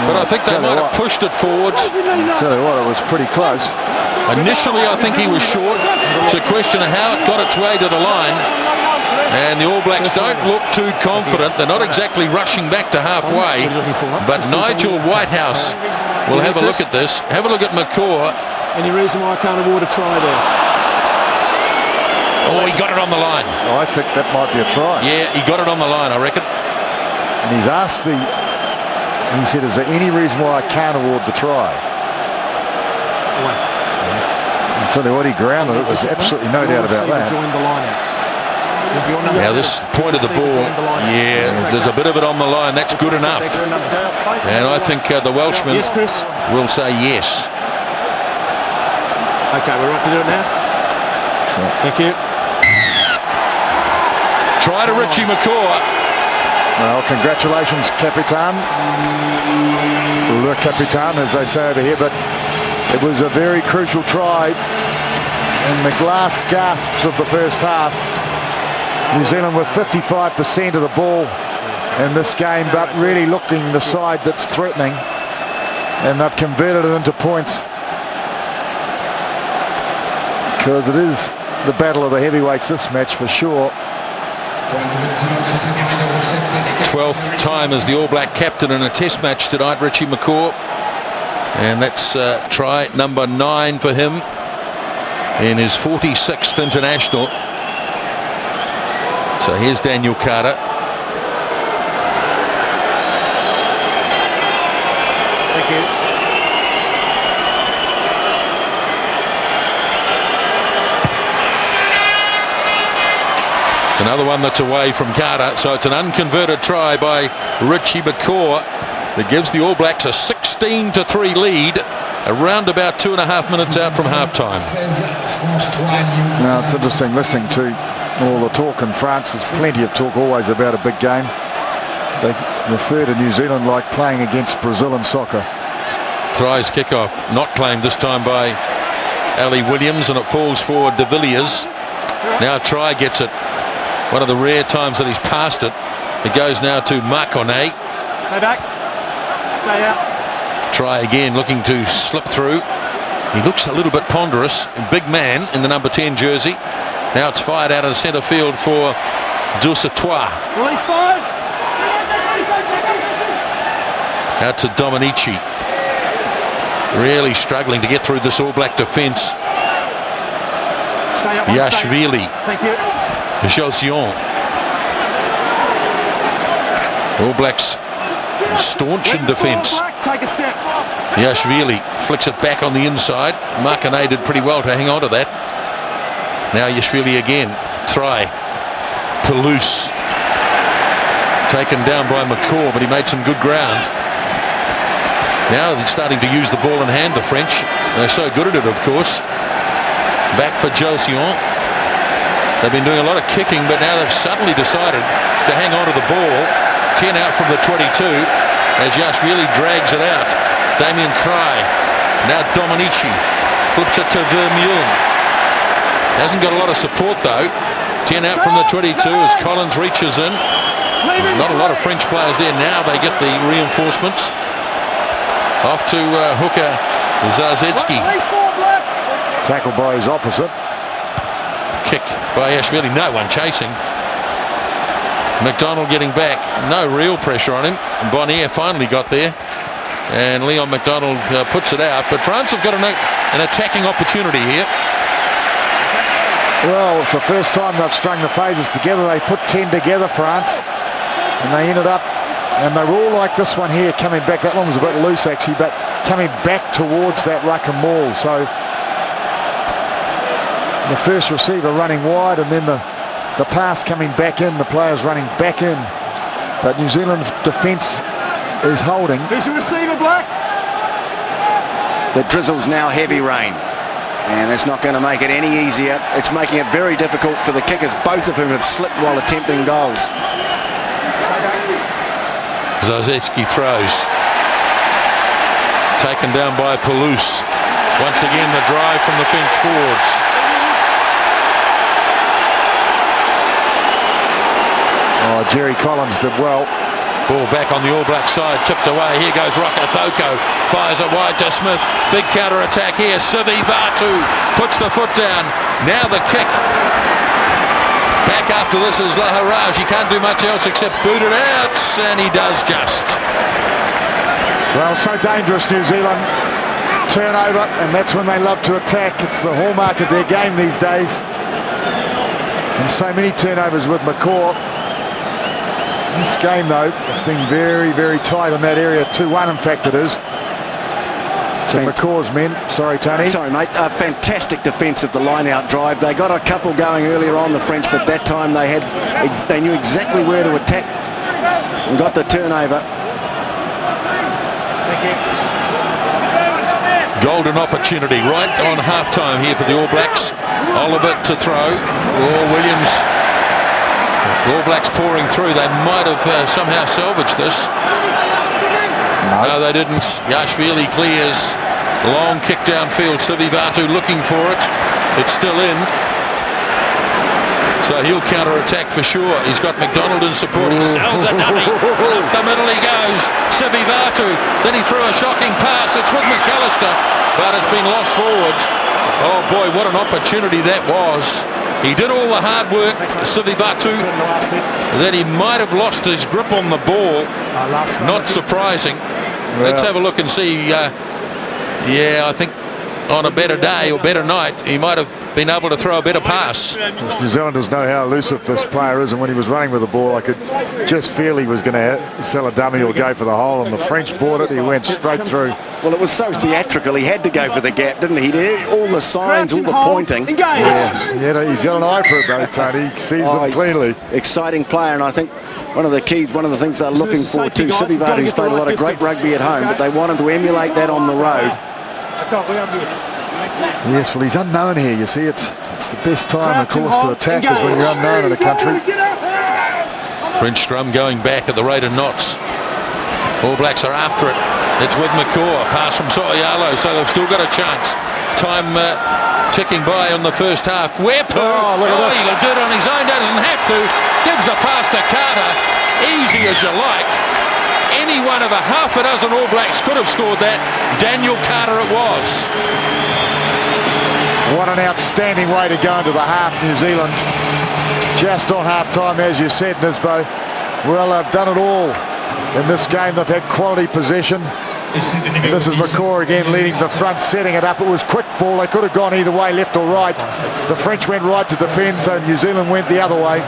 but I think they might have pushed it forwards. Tell you what, it was pretty close. Initially, I think he was short. It's a question of how it got its way to the line. And the All Blacks don't look too confident. They're not exactly rushing back to halfway. But Nigel Whitehouse will have a look at this. Have a look at McCaw. Any reason why I can't award a try there? Oh, he got it on the line. I think that might be a try. Yeah, he got it on the line, I reckon. And he's asked he said, is there any reason why I can't award the try? I'll tell you what, he grounded it. There's absolutely no doubt about that. Now this point of the ball, yeah, there's a bit of it on the line. That's good enough. And I think the Welshman will say yes. Okay, we're right to do it now. Thank you. Try to Richie McCaw. Well, congratulations, Capitan. Le Capitan, as they say over here, but it was a very crucial try. In the last gasps of the first half, New Zealand with 55% of the ball in this game, but really looking the side that's threatening, and they've converted it into points, because it is the battle of the heavyweights this match for sure. 12th time as the All Black captain in a test match tonight, Richie McCaw, and that's try number 9 for him in his 46th international. So here's Daniel Carter. Thank you. Another one that's away from Carter, so it's an unconverted try by Richie McCaw that gives the All Blacks a 16-3 lead, around about 2.5 minutes out from halftime. Now it's interesting listening to all the talk in France. There's plenty of talk always about a big game. They refer to New Zealand like playing against Brazil in soccer. Tries kickoff, not claimed this time by Ali Williams, and it falls for De Villiers. Now Try gets it. One of the rare times that he's passed it. It goes now to Marconnet. Stay back. Stay out. Try again, looking to slip through. He looks a little bit ponderous. A big man in the number 10 jersey. Now it's fired out of centre field for Dusatois. Release 5. Out to Dominici. Really struggling to get through this All Black defence. Stay up. Yashvili. Thank you. Josian. All Blacks staunch in defence. Take a step. Yashvili flicks it back on the inside. Marconnet did pretty well to hang on to that. Now Yashvili again. Try. Toulouse. Taken down by McCaw, but he made some good ground. Now they're starting to use the ball in hand, the French. They're so good at it, of course. Back for Josian. They've been doing a lot of kicking, but now they've suddenly decided to hang on to the ball. 10 out from the 22 as Yashvili drags it out. Damien Try. Now Dominici flips it to Vermeulen. Hasn't got a lot of support though. 10 out from the 22 as Collins reaches in. Not a lot of French players there. Now they get the reinforcements. Off to hooker Zazetsky. Tackled by his opposite. Kick by Yashvili. No one chasing. McDonald getting back. No real pressure on him. Bonnier finally got there. And Leon McDonald puts it out. But France have got an attacking opportunity here. Well, it's the first time they've strung the phases together. They put 10 together, France. And they ended up, and they were all like this one here, coming back. That one was a bit loose actually, but coming back towards that ruck and maul. So the first receiver running wide, and then the pass coming back in, the players running back in. But New Zealand's defence is holding. Who's the receiver, Black? The drizzle's now heavy rain, and it's not going to make it any easier. It's making it very difficult for the kickers, both of whom have slipped while attempting goals. Zazetsky throws. Taken down by Toulouse. Once again the drive from the fence forwards. Oh, Jerry Collins did well. Ball back on the All Black side, tipped away. Here goes Rokafoko, fires it wide to Smith. Big counter attack here. Sivi Vatu puts the foot down. Now the kick. Back after this is Laharaj. He can't do much else except boot it out, and he does just. Well, so dangerous, New Zealand. Turnover, and that's when they love to attack. It's the hallmark of their game these days. And so many turnovers with McCaw. This game, though, it's been very, very tight on that area. 2-1, in fact, it is. To McCaw's men. Sorry, Tony. Sorry, mate. A fantastic defence of the line-out drive. They got a couple going earlier on, the French, but that time they knew exactly where to attack and got the turnover. Thank you. golden opportunity right on half-time here for the All Blacks. Oliver to throw. Williams. The All Blacks pouring through. They might have somehow salvaged this. No, they didn't. Yashvili clears. Long kick downfield. Sivivatu looking for it. It's still in. So he'll counter-attack for sure. He's got McDonald in support. He sells a dummy. Up the middle he goes. Sivivatu. Then he threw a shocking pass. It's with McAllister, but it's been lost forwards. Oh boy, what an opportunity that was. He did all the hard work, Sivivatu. Then he might have lost his grip on the ball. Not surprising. Let's have a look and see. Yeah, I think on a better day or better night, he might have been able to throw a better pass. New Zealanders know how elusive this player is, and when he was running with the ball, I could just feel he was going to sell a dummy or go for the hole, and the French bought it. He went straight through. Well, it was so theatrical. He had to go for the gap, didn't he? He did all the signs, all the pointing. Yeah, he's got an eye for it, though, Tony. He sees them cleanly. Exciting player, and I think one of the things they're looking for too. Sivivatu's played a lot of great rugby at home, but they want him to emulate that on the road. Yes, well, he's unknown here. You see, it's the best time, of course, to attack is when you're unknown in a country. French scrum going back at the rate of knots. All Blacks are after it. It's with McCaw. Pass from So'oialo, so they've still got a chance. Time ticking by on the first half. Wepu! He'll do it on his own. Doesn't have to. Gives the pass to Carter. Easy as you like. Any one of a half a dozen All Blacks could have scored that. Daniel Carter it was. What an outstanding way to go into the half, New Zealand. Just on half-time, as you said, Nisbo. Well, they've done it all in this game. They've had quality possession. And this is McCaw again leading the front, setting it up. It was quick ball. They could have gone either way, left or right. The French went right to defend, so New Zealand went the other way.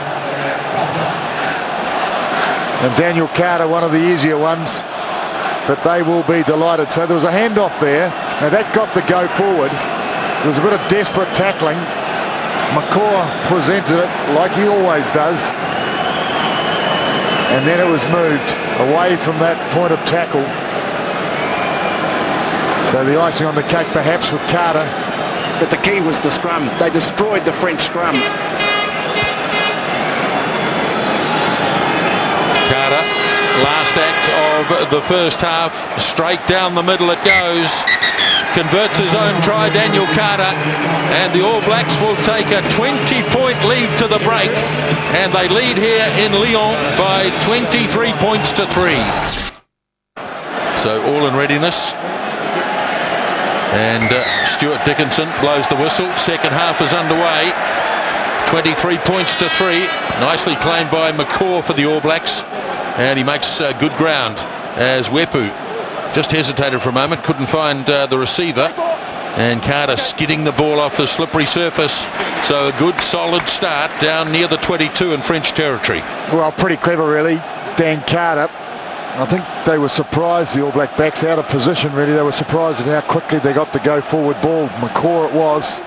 And Daniel Carter, one of the easier ones, but they will be delighted. So there was a handoff there. Now that got the go forward. There was a bit of desperate tackling. McCaw presented it like he always does. And then it was moved away from that point of tackle. So the icing on the cake perhaps with Carter. But the key was the scrum. They destroyed the French scrum. Carter, last act of the first half, straight down the middle it goes. Converts his own try, Daniel Carter, and the All Blacks will take a 20-point lead to the break, and they lead here in Lyon by 23 points to 3. So all in readiness, and Stuart Dickinson blows the whistle. Second half is underway. 23 points to 3. Nicely claimed by McCaw for the All Blacks, and he makes good ground as Wepu just hesitated for a moment, couldn't find the receiver, and Carter skidding the ball off the slippery surface. So a good solid start down near the 22 in French territory. Well, pretty clever really, Dan Carter. I think they were surprised, the All Black backs, out of position really. They were surprised at how quickly they got the go forward ball. McCaw it was,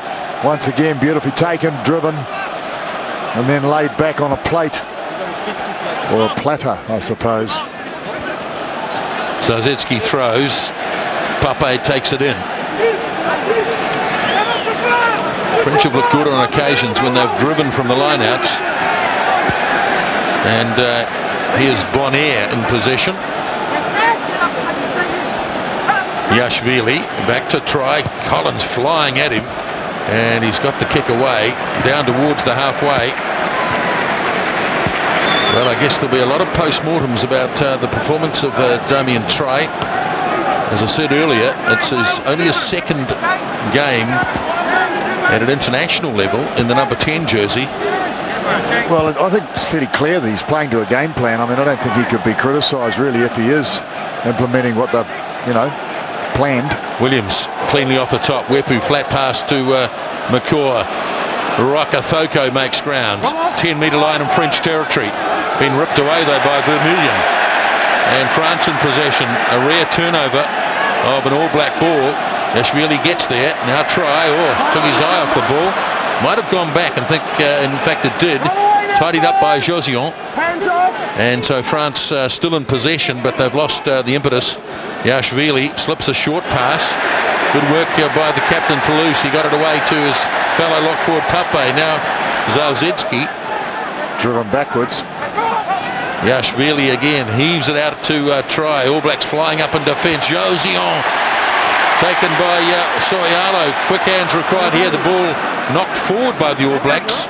once again beautifully taken, driven, and then laid back on a plate, or a platter I suppose. Zazetsky throws, Pape takes it in. French have looked good on occasions when they've driven from the lineouts. And here's Bonaire in possession. Yashvili back to try. Collins flying at him, and he's got the kick away down towards the halfway. Well, I guess there'll be a lot of post-mortems about the performance of Damien Traoré. As I said earlier, it's only his second game at an international level in the number 10 jersey. Well, I think it's fairly clear that he's playing to a game plan. I mean, I don't think he could be criticised really if he is implementing what they've, planned. Williams cleanly off the top. Wepu flat pass to McCaw. Rakathoko makes grounds. 10-metre line in French territory. Been ripped away though by Vermeulen. And France in possession. A rare turnover of an All Black ball. Yashvili gets there. Now try. Took his eye off the ball. Might have gone back, and think in fact it did. Tidied up by Josian. And so France still in possession, but they've lost the impetus. Yashvili slips a short pass. Good work here by the captain, Toulouse. He got it away to his fellow lock forward, Pape. Now Zalzitsky. Driven backwards. Yashvili again heaves it out to try. All Blacks flying up in defence. Josion taken by Soyalo. Quick hands required here. The ball knocked forward by the All Blacks.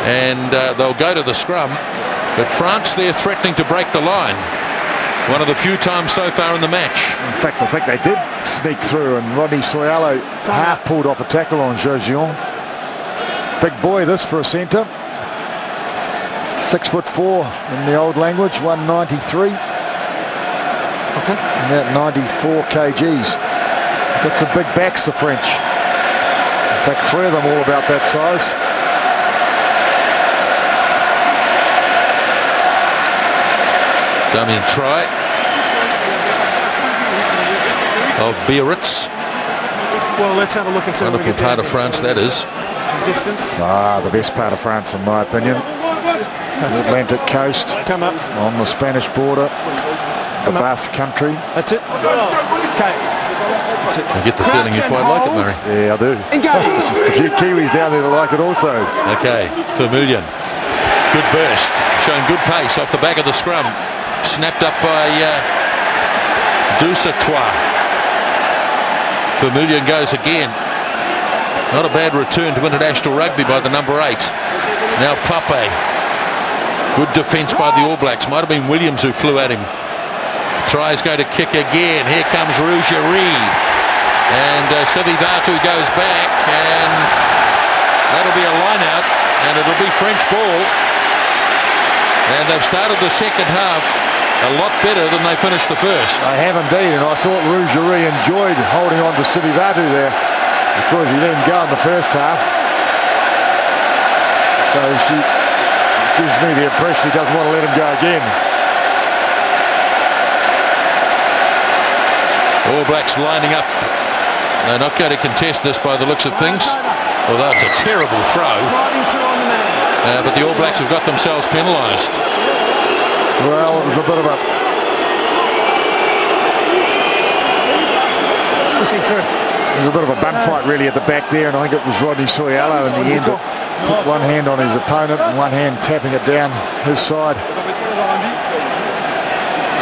And they'll go to the scrum. But France there threatening to break the line. One of the few times so far in the match. In fact, I think they did sneak through, and Rodney Soyalo half pulled off a tackle on Josion. Big boy this for a centre. 6'4" in the old language, 193. Okay. And about 94 kgs. Got some big backs, the French. In fact, 3 of them all about that size. Damien try of Biarritz. Well, let's have a look and see. Wonderful part of France that is. Distance. The best part of France, in my opinion. The Atlantic coast, Come up. on the Spanish border, the Basque country. That's it. Okay. That's it. I get the feeling you quite like it, Murray. Yeah, I do. Engage. There's a few Kiwis down there that like it also. Okay, Vermeulen. Good burst, showing good pace off the back of the scrum. Snapped up by Dusatois. Vermeulen goes again. Not a bad return to international rugby by the number 8. Now Pape. Good defence by the All Blacks. Might have been Williams who flew at him. Tries going to kick again. Here comes Rougerie. And Sivivatu goes back. And that'll be a line out. And it'll be French ball. And they've started the second half a lot better than they finished the first. I have indeed, and I thought Rougerie enjoyed holding on to Sivivatu there because he let him go in the first half. So she gives me the impression he doesn't want to let him go again. All Blacks lining up. They're not going to contest this by the looks of things, although it's a terrible throw. But the All Blacks have got themselves penalised. Well, it was a bit of a... Pushing through. There's a bit of a bun fight really at the back there, and I think it was Rodney Soyalo in the end that put one hand on his opponent and one hand tapping it down his side.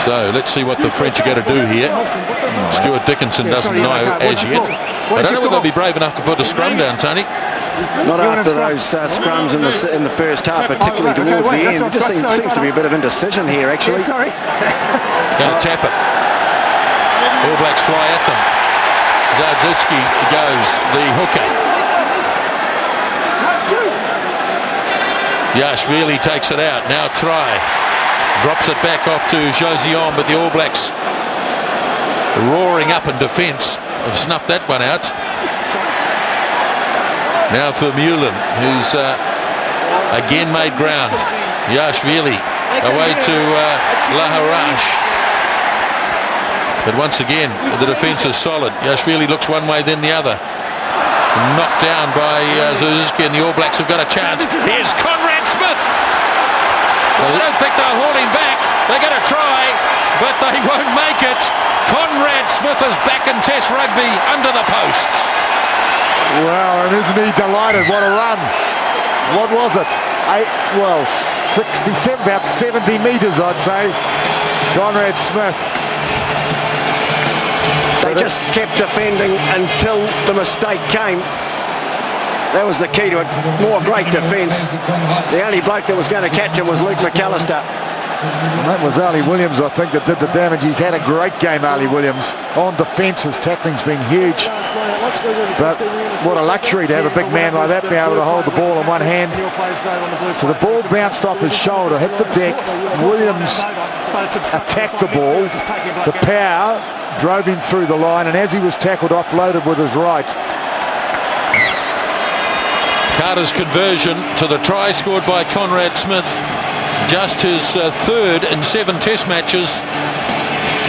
So let's see what the French are going to do here. Stuart Dickinson doesn't know as yet. I don't know whether they'll be brave enough to put a scrum down, Tony. Not after those scrums in the first half, particularly towards the end. It just seems to be a bit of indecision here, actually. Sorry. Going to tap it. All Blacks fly at them. Zalzitsky goes the hooker. Yashvili takes it out. Now try. Drops it back off to Josion, but the All Blacks roaring up in defence. Have snuffed that one out. Now Vermeulen, who's again made ground. Yashvili away to Laharash. But once again, the defence is solid. Yashvili looks one way, then the other. Knocked down by Suzuki, and the All Blacks have got a chance. Here's Conrad Smith. So I don't think they'll haul him back. They're going to try, but they won't make it. Conrad Smith is back in Test rugby under the posts. Well, and isn't he delighted? What a run. What was it? 67, about 70 metres, I'd say. Conrad Smith. They just kept defending until the mistake came. That was the key to it. More great defence. The only bloke that was going to catch him was Luke McAllister. And that was Ali Williams, I think, that did the damage. He's had a great game, Ali Williams. On defence, his tackling's been huge. But what a luxury to have a big man like that be able to hold the ball in one hand. So the ball bounced off his shoulder, hit the deck. Williams attacked the ball. The power drove him through the line, and as he was tackled, offloaded with his right. Carter's conversion to the try scored by Conrad Smith. Just his third in 7 test matches.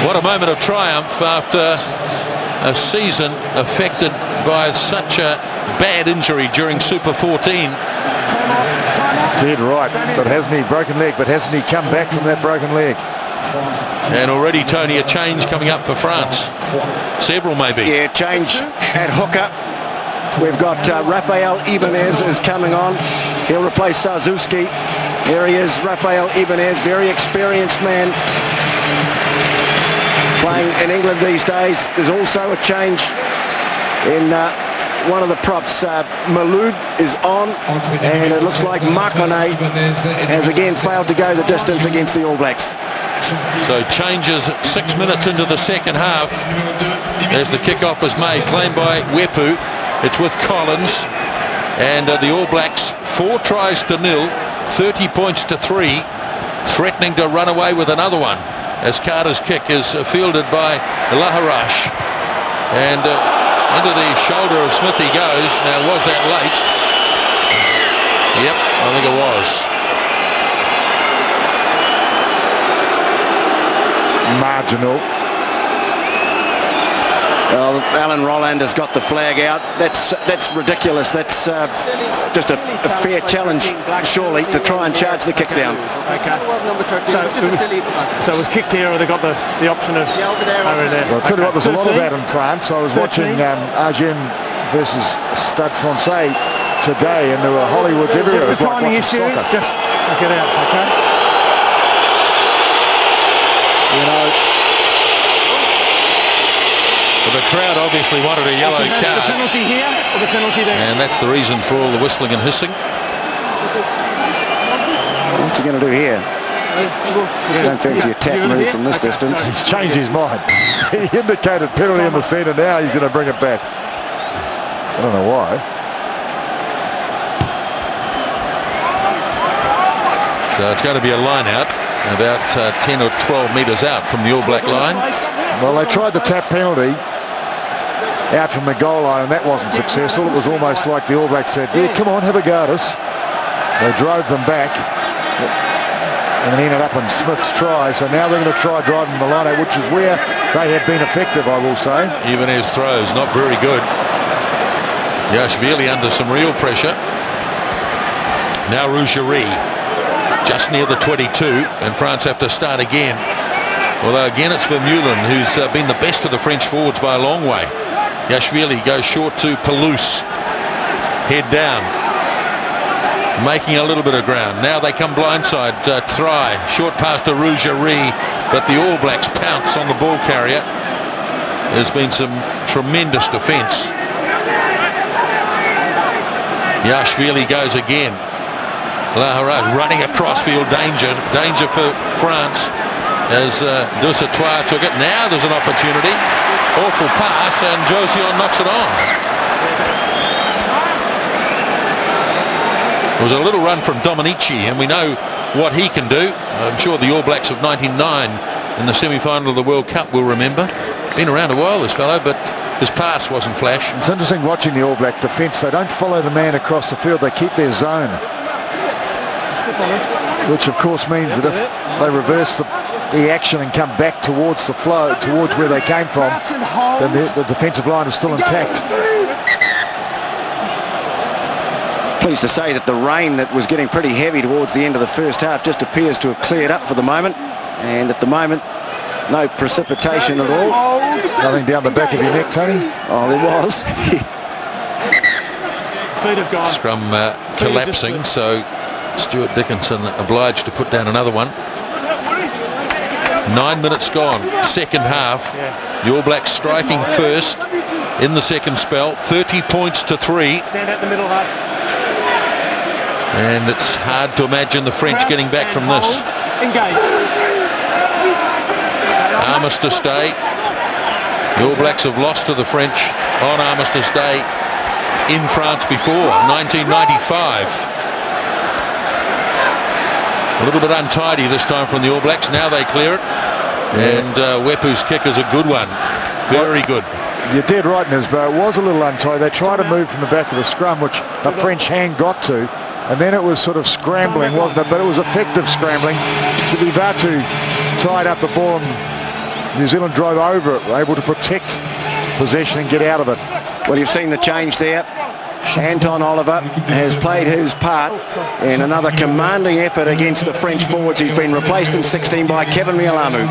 What a moment of triumph after a season affected by such a bad injury during Super 14. Dead right, but hasn't he broken leg, but hasn't he come back from that broken leg? And already, Tony, a change coming up for France. Several maybe. Yeah, change at hooker. We've got Rafael Ibanez is coming on. He'll replace Sarzuski. There he is, Rafael Ibanez, very experienced man. Playing in England these days. There's also a change in one of the props. Maloud is on, and it looks like Makone has again failed to go the distance against the All Blacks. So changes 6 minutes into the second half as the kickoff is made. Claimed by Wepu. It's with Collins. And the All Blacks 4 tries to 0, 30 points to 3, threatening to run away with another one as Carter's kick is fielded by Laharash. And into the shoulder of Smith he goes. Now, was that late? Yep, I think it was. Marginal. Well, Alan Roland has got the flag out. That's ridiculous. That's just a fair challenge, surely, to try and charge the kick down. Okay. So it was kicked here, or they got the option of over there. Well, I'll tell you what, there's a lot of that in France. I was watching Agen versus Stade Francais today, and there were Hollywoods everywhere. Just a timing issue. Soccer. Just look it out, okay? You know. Well, the crowd obviously wanted a yellow card. The penalty here or the penalty there? And that's the reason for all the whistling and hissing. What's he going to do here? Don't fancy a tap move from this distance. He's changed his mind. He indicated penalty in the centre. Now he's going to bring it back. I don't know why. So it's going to be a line out about 10 or 12 metres out from the All Black line. Well, they tried the tap penalty out from the goal line, and that wasn't successful. It was almost like the All Blacks said, yeah, come on, have a go at us. They drove them back and ended up in Smith's try. So now they're going to try driving the line out, which is where they have been effective, I will say. Even his throws, not very good. Yashvili under some real pressure. Now Rougerie, just near the 22, and France have to start again. Although again it's Vermeulen who's been the best of the French forwards by a long way. Yashvili goes short to Pelouse. Head down. Making a little bit of ground. Now they come blindside. Try. Short pass to Rougerie. But the All Blacks pounce on the ball carrier. There's been some tremendous defence. Yashvili goes again. Laharash running across field. Danger for France. As Dussatois took it. Now there's an opportunity. Awful pass, and Josion knocks it on. It was a little run from Dominici, and we know what he can do. I'm sure the All Blacks of '99 in the semi-final of the World Cup will remember. Been around a while, this fellow, but his pass wasn't flash. It's interesting watching the All Black defence. They don't follow the man across the field. They keep their zone. Which, of course, means that if they reverse the action and come back towards the flow, towards where they came from, then the defensive line is still intact. Pleased to say that the rain that was getting pretty heavy towards the end of the first half just appears to have cleared up for the moment. And at the moment, no precipitation at all. Nothing down the back of your neck, Tony? Oh, there was. Feet have gone. Scrum collapsing, so Stuart Dickinson obliged to put down another one. 9 minutes gone, second half. The All Blacks striking first in the second spell, 30 points to 3. Stand out the middle half. And it's hard to imagine the French getting back from this. Engage. Armistice Day. The All Blacks have lost to the French on Armistice Day in France before, 1995. A little bit untidy this time from the All Blacks. Now they clear it. And Wepu's kick is a good one. Very good. You're dead right, Nisbo. It was a little untidy. They tried to move from the back of the scrum, which a French hand got to. And then it was sort of scrambling, wasn't it? But it was effective scrambling. Sivivatu tied up the ball and New Zealand drove over it, were able to protect possession and get out of it. Well, you've seen the change there. Anton Oliver has played his part in another commanding effort against the French forwards. He's been replaced in 16 by Kevin Mialamu.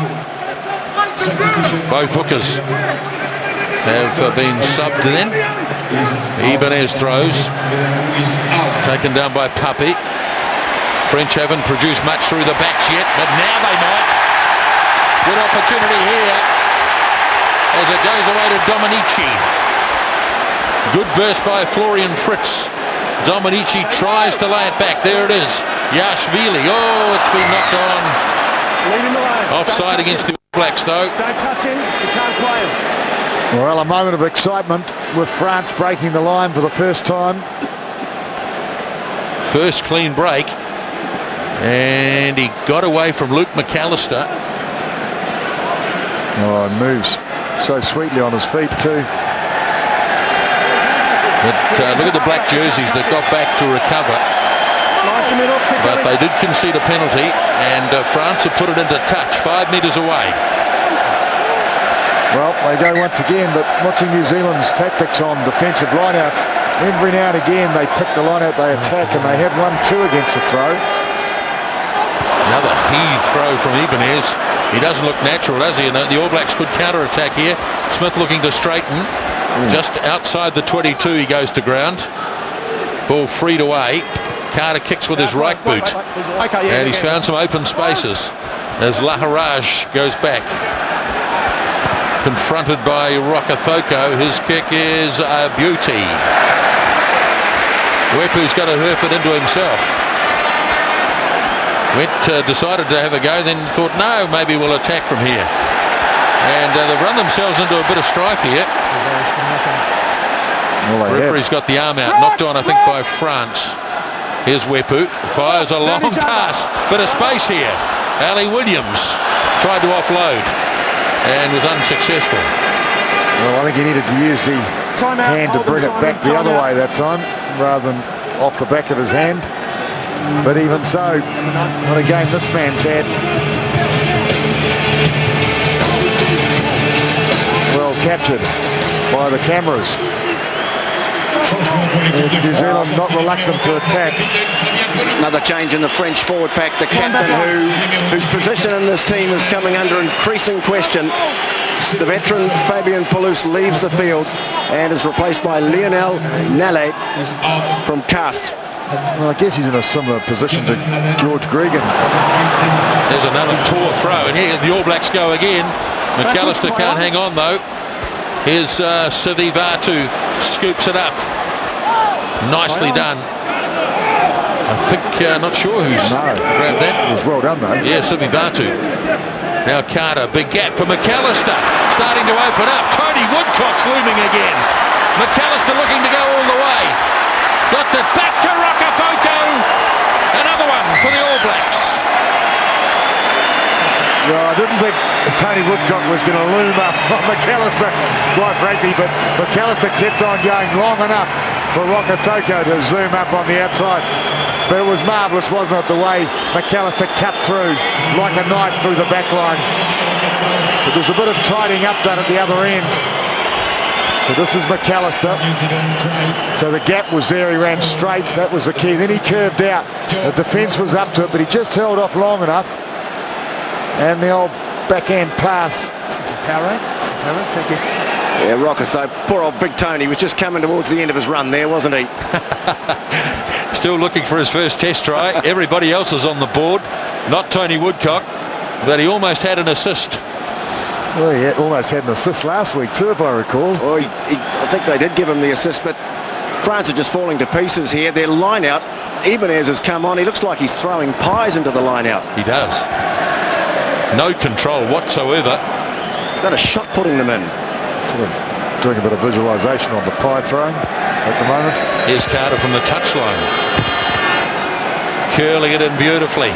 Both hookers have been subbed then. Ibanez throws. Taken down by Puppy. French haven't produced much through the backs yet, but now they might. Good opportunity here as it goes away to Dominici. Good burst by Florian Fritz. Dominici tries to lay it back. There it is. Yashvili. Oh, it's been knocked on. Leading the line. Offside against the All Blacks, though. Don't touch him. You can't play him. Well, a moment of excitement with France breaking the line for the first time. First clean break. And he got away from Luke McAllister. Oh, and moves so sweetly on his feet too. But look at the black jerseys that got back to recover. But they did concede a penalty, and France have put it into touch 5 metres away. Well, they go once again, but watching New Zealand's tactics on defensive lineouts, every now and again they pick the lineout, they attack, and they had 1-2 against the throw. Another heave throw from Ibanez. He doesn't look natural, does he? And the All Blacks could counter-attack here. Smith looking to straighten. Just outside the 22 he goes to ground. Ball freed away. Carter kicks with his right boot. And he's found some open spaces as Laharaj goes back. Confronted by Rokafoko. His kick is a beauty. Wepu's got to hurf it into himself. Decided to have a go, then thought, no, maybe we'll attack from here. And they've run themselves into a bit of strife here. Well, Referee's got the arm out, knocked on, I think, by France. Here's Wepu, fires a long pass, bit of space here. Ali Williams tried to offload and was unsuccessful. Well, I think he needed to use the hand to bring it back the other way that time, rather than off the back of his hand. But even so, what a game this man's had. Well captured by the cameras. There's New Zealand not reluctant to attack. Another change in the French forward pack. The captain whose position in this team is coming under increasing question. The veteran Fabien Palouse leaves the field and is replaced by Lionel Nallet from Cast. Well, I guess he's in a similar position to George Gregan. There's another tall throw, and here the All Blacks go again. McAllister can't hang on, though. Here's Sivivatu, scoops it up. Nicely done. I think, not sure who's grabbed that. It was well done, though. Yeah, Sivivatu. Now Carter, big gap for McAllister. Starting to open up. Tony Woodcock's looming again. McAllister looking to go all the way. Got it back to Rokafoko. Another one for the All Blacks. Well, I didn't think Tony Woodcock was going to loom up on McAllister, quite frankly, but McAllister kept on going long enough for Rokafoko to zoom up on the outside. But it was marvellous, wasn't it, the way McAllister cut through like a knife through the back line. But there's a bit of tidying up done at the other end. So this is McAllister. So the gap was there, he ran straight, that was the key. Then he curved out. The defence was up to it, but he just held off long enough. And the old backhand pass. Thank you. Yeah, Rocker, so poor old Big Tony was just coming towards the end of his run there, wasn't he? Still looking for his first test try. Everybody else is on the board. Not Tony Woodcock, but he almost had an assist. Well, he almost had an assist last week too, if I recall. Well, I think they did give him the assist, but France are just falling to pieces here. Their line-out, Ibanez has come on. He looks like he's throwing pies into the line-out. He does. No control whatsoever. He's got a shot putting them in. Sort of doing a bit of visualisation on the pie throwing at the moment. Here's Carter from the touchline. Curling it in beautifully.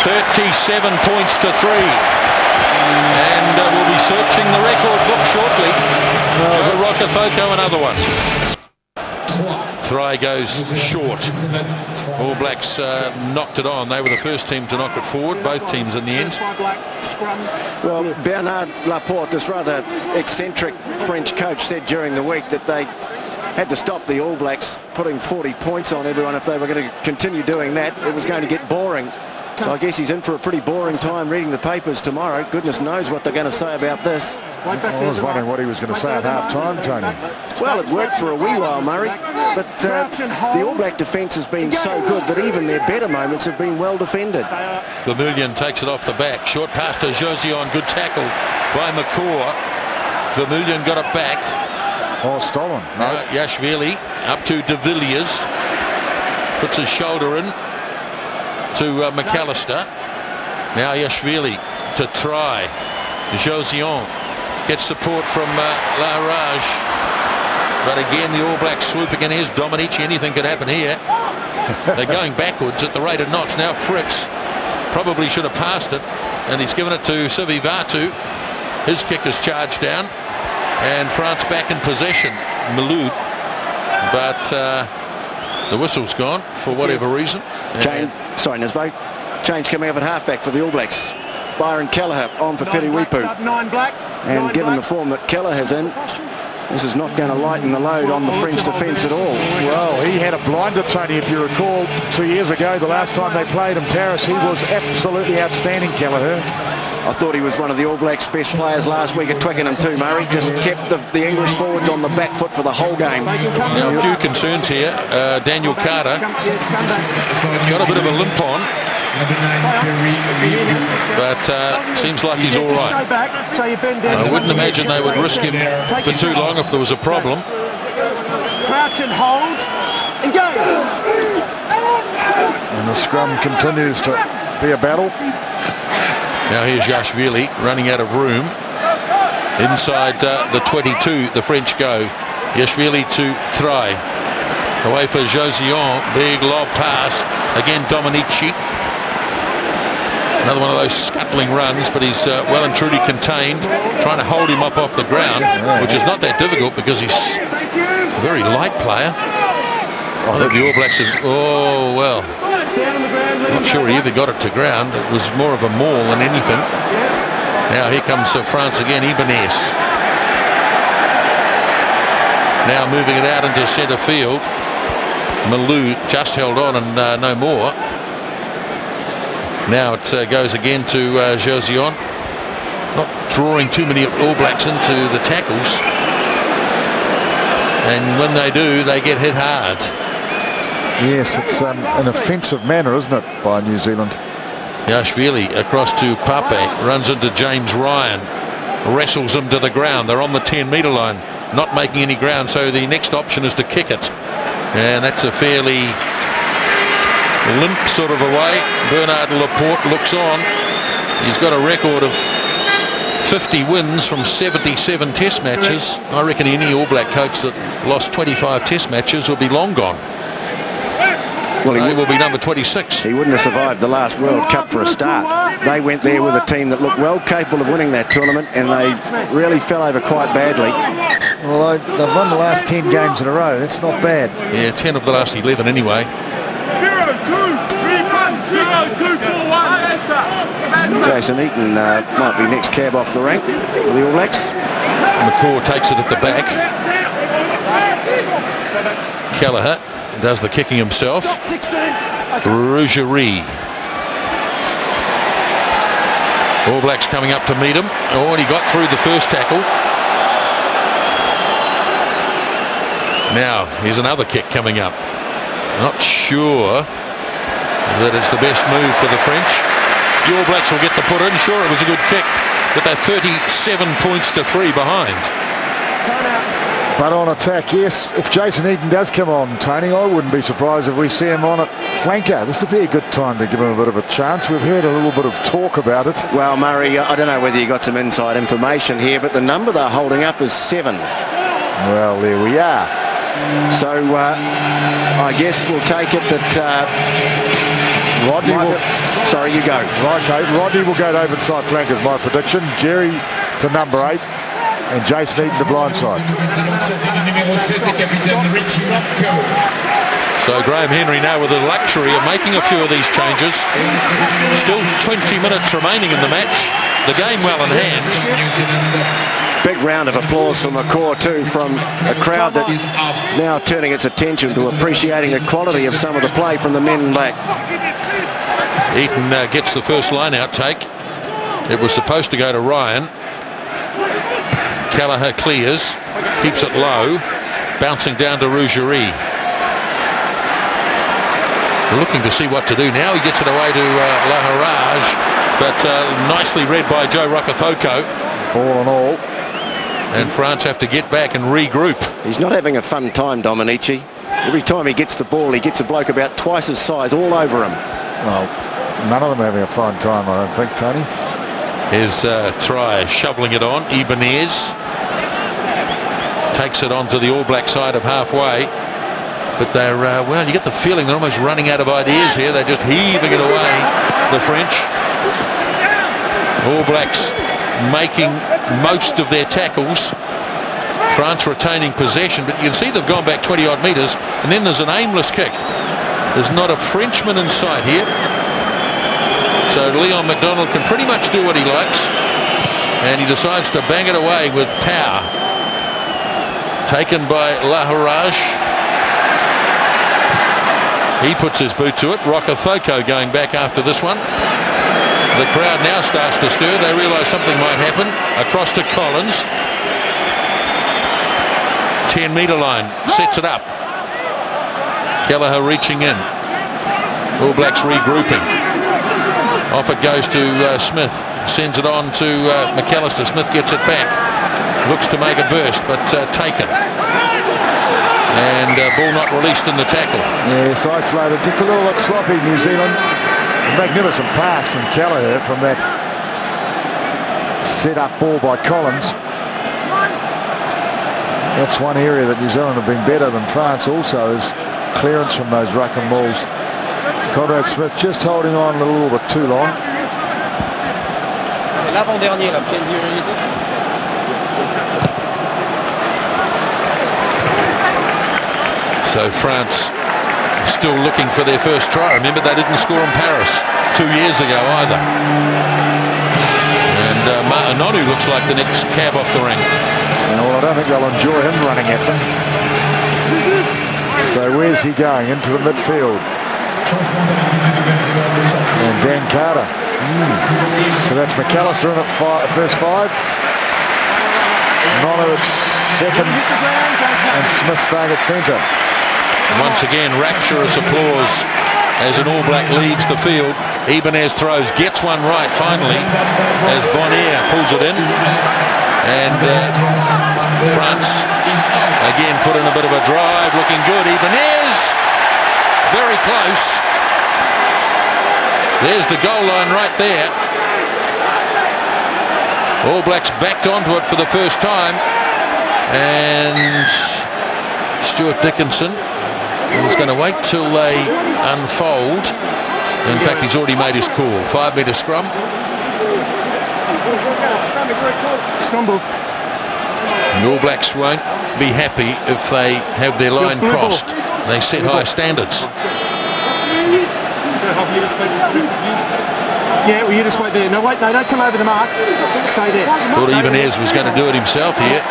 37 points to 3. And we'll be searching the record book shortly. Joe Rokafoko, another one. Try goes short. All Blacks knocked it on. They were the first team to knock it forward, both teams in the end. Well, Bernard Laporte, this rather eccentric French coach, said during the week that they had to stop the All Blacks putting 40 points on everyone. If they were going to continue doing that, it was going to get boring. So I guess he's in for a pretty boring time reading the papers tomorrow. Goodness knows what they're going to say about this. I was wondering what he was going to say at half-time, Tony. Well, it worked for a wee while, Murray, but the All Black defence has been so good that even their better moments have been well defended. Vermeulen takes it off the back. Short pass to Josion. Good tackle by McCaw. Vermeulen got it back. Oh, stolen. No. Yashvili up to De Villiers. Puts his shoulder in to McAllister. Now Yashvili to try. Josion gets support from La Rage. But again, the All Blacks swoop again. Here's Dominici. Anything could happen here. They're going backwards at the rate of knots. Now Fritz probably should have passed it. And he's given it to Sivivatu. His kick is charged down. And France back in possession. Maloud. But the whistle's gone for whatever reason. Sorry, Nisbo. Change coming up at halfback for the All Blacks. Byron Kelleher on for Periwipu. And given the form that Kelleher's in, this is not going to lighten the load on the French defence at all. Well, he had a blinder, Tony, if you recall, 2 years ago, the last time they played in Paris. He was absolutely outstanding, Kelleher. I thought he was one of the All Blacks' best players last week at Twickenham too, Murray. Just kept the English forwards on the back foot for the whole game. Now, a few concerns here. Daniel Carter, he's got a bit of a limp on. But seems like he's all right. I wouldn't imagine they would risk him for too long if there was a problem. Crouch and hold. Engage. And the scrum continues to be a battle. Now here's Yashvili running out of room. Inside the 22, the French go. Yashvili to try. Away for Josion. Big lob pass. Again, Dominici. Another one of those scuttling runs, but he's well and truly contained, trying to hold him up off the ground, which is not that difficult because he's a very light player. I think the All Blacks have, oh, well, not sure he ever got it to ground. It was more of a maul than anything. Now here comes France again, Ibanez. Now moving it out into centre field. Malou just held on and no more. Now it goes again to Josion. Not drawing too many All Blacks into the tackles. And when they do, they get hit hard. Yes, it's an offensive manner, isn't it, by New Zealand? Yashvili across to Pape. Runs into James Ryan. Wrestles him to the ground. They're on the 10-metre line. Not making any ground, so the next option is to kick it. And that's a fairly limp sort of a way. Bernard Laporte looks on. He's got a record of 50 wins from 77 test matches. I reckon any All Black coach that lost 25 test matches will be long gone. Well, he will be number 26. He wouldn't have survived the last World Cup for a start. They went there with a team that looked well capable of winning that tournament, and they really fell over quite badly. Well, they've won the last 10 games in a row. That's not bad. Yeah, 10 of the last 11 anyway. 0-2-3-1-0-2-4-1. Jason Eaton might be next cab off the rank for the All Blacks. McCaw takes it at the back. Kelleher does the kicking himself. Rougerie. All Blacks coming up to meet him. Oh, and he got through the first tackle. Now, here's another kick coming up. Not sure that it's the best move for the French. The All Blacks will get the put in. Sure, it was a good kick, but they're 37 points to 3 behind. But on attack, yes, if Jason Eaton does come on, Tony, I wouldn't be surprised if we see him on at flanker. This would be a good time to give him a bit of a chance. We've heard a little bit of talk about it. Well, Murray, I don't know whether you got some inside information here, but the number they're holding up is 7. Well, there we are. So I guess we'll take it that Rodney will... Sorry, you go. Right, okay. Rodney will go to over inside flank is my prediction. Jerry to number 8. And Jason Eaton the blind side. So Graham Henry now with the luxury of making a few of these changes. Still 20 minutes remaining in the match. The game well in hand. Big round of applause for McCaw too, from a crowd that is now turning its attention to appreciating the quality of some of the play from the men in black. Eaton gets the first line-out take. It was supposed to go to Ryan. Kelleher clears, keeps it low, bouncing down to Rougerie. Looking to see what to do now. He gets it away to Laharage, but nicely read by Joe Rokafoko. All in all. And France have to get back and regroup. He's not having a fun time, Dominici. Every time he gets the ball, he gets a bloke about twice his size all over him. Well, none of them having a fun time, I don't think, Tony. His try, shoveling it on. Ibanez takes it onto the All Black side of halfway. But they're, well, you get the feeling they're almost running out of ideas here. They're just heaving it away, the French. All Blacks making most of their tackles. France retaining possession, but you can see they've gone back 20-odd metres, and then there's an aimless kick. There's not a Frenchman in sight here. So Leon McDonald can pretty much do what he likes, and he decides to bang it away with power. Taken by Laharage. He puts his boot to it. Rokafoko going back after this one. The crowd now starts to stir. They realise something might happen. Across to Collins. 10-metre line. Sets it up. Kelleher reaching in. All Blacks regrouping. Off it goes to Smith. Sends it on to McAllister. Smith gets it back. Looks to make a burst, but taken. And ball not released in the tackle. Yes, isolated, just a little bit sloppy, New Zealand. A magnificent pass from Kelleher from that set-up ball by Collins. That's one area that New Zealand have been better than France also, is clearance from those ruck and balls. Conrad Smith just holding on a little bit too long. C'est l'avant-dernier, là, pied de So France still looking for their first try. Remember, they didn't score in Paris 2 years ago either. And Martinonu looks like the next cab off the rank. Well, I don't think they'll enjoy him running at them. So where's he going? Into the midfield. And Dan Carter. So that's McAllister in at first five. Nono at second. And Smith staying at centre. Once again, rapturous applause as an All Black leaves the field. Ibanez throws, gets one right finally as Bonnier pulls it in. And France again put in a bit of a drive, looking good. Ibanez very close. There's the goal line right there. All Blacks backed onto it for the first time. And Stuart Dickinson is going to wait till they unfold. In fact, he's already made his call. 5-metre scrum. Scramble. The All Blacks won't be happy if they have their line crossed. They set high standards. Yeah, well, you just wait there. No, wait, no, don't come over the mark. Stay there. Thought Ibanez was going to do it himself here.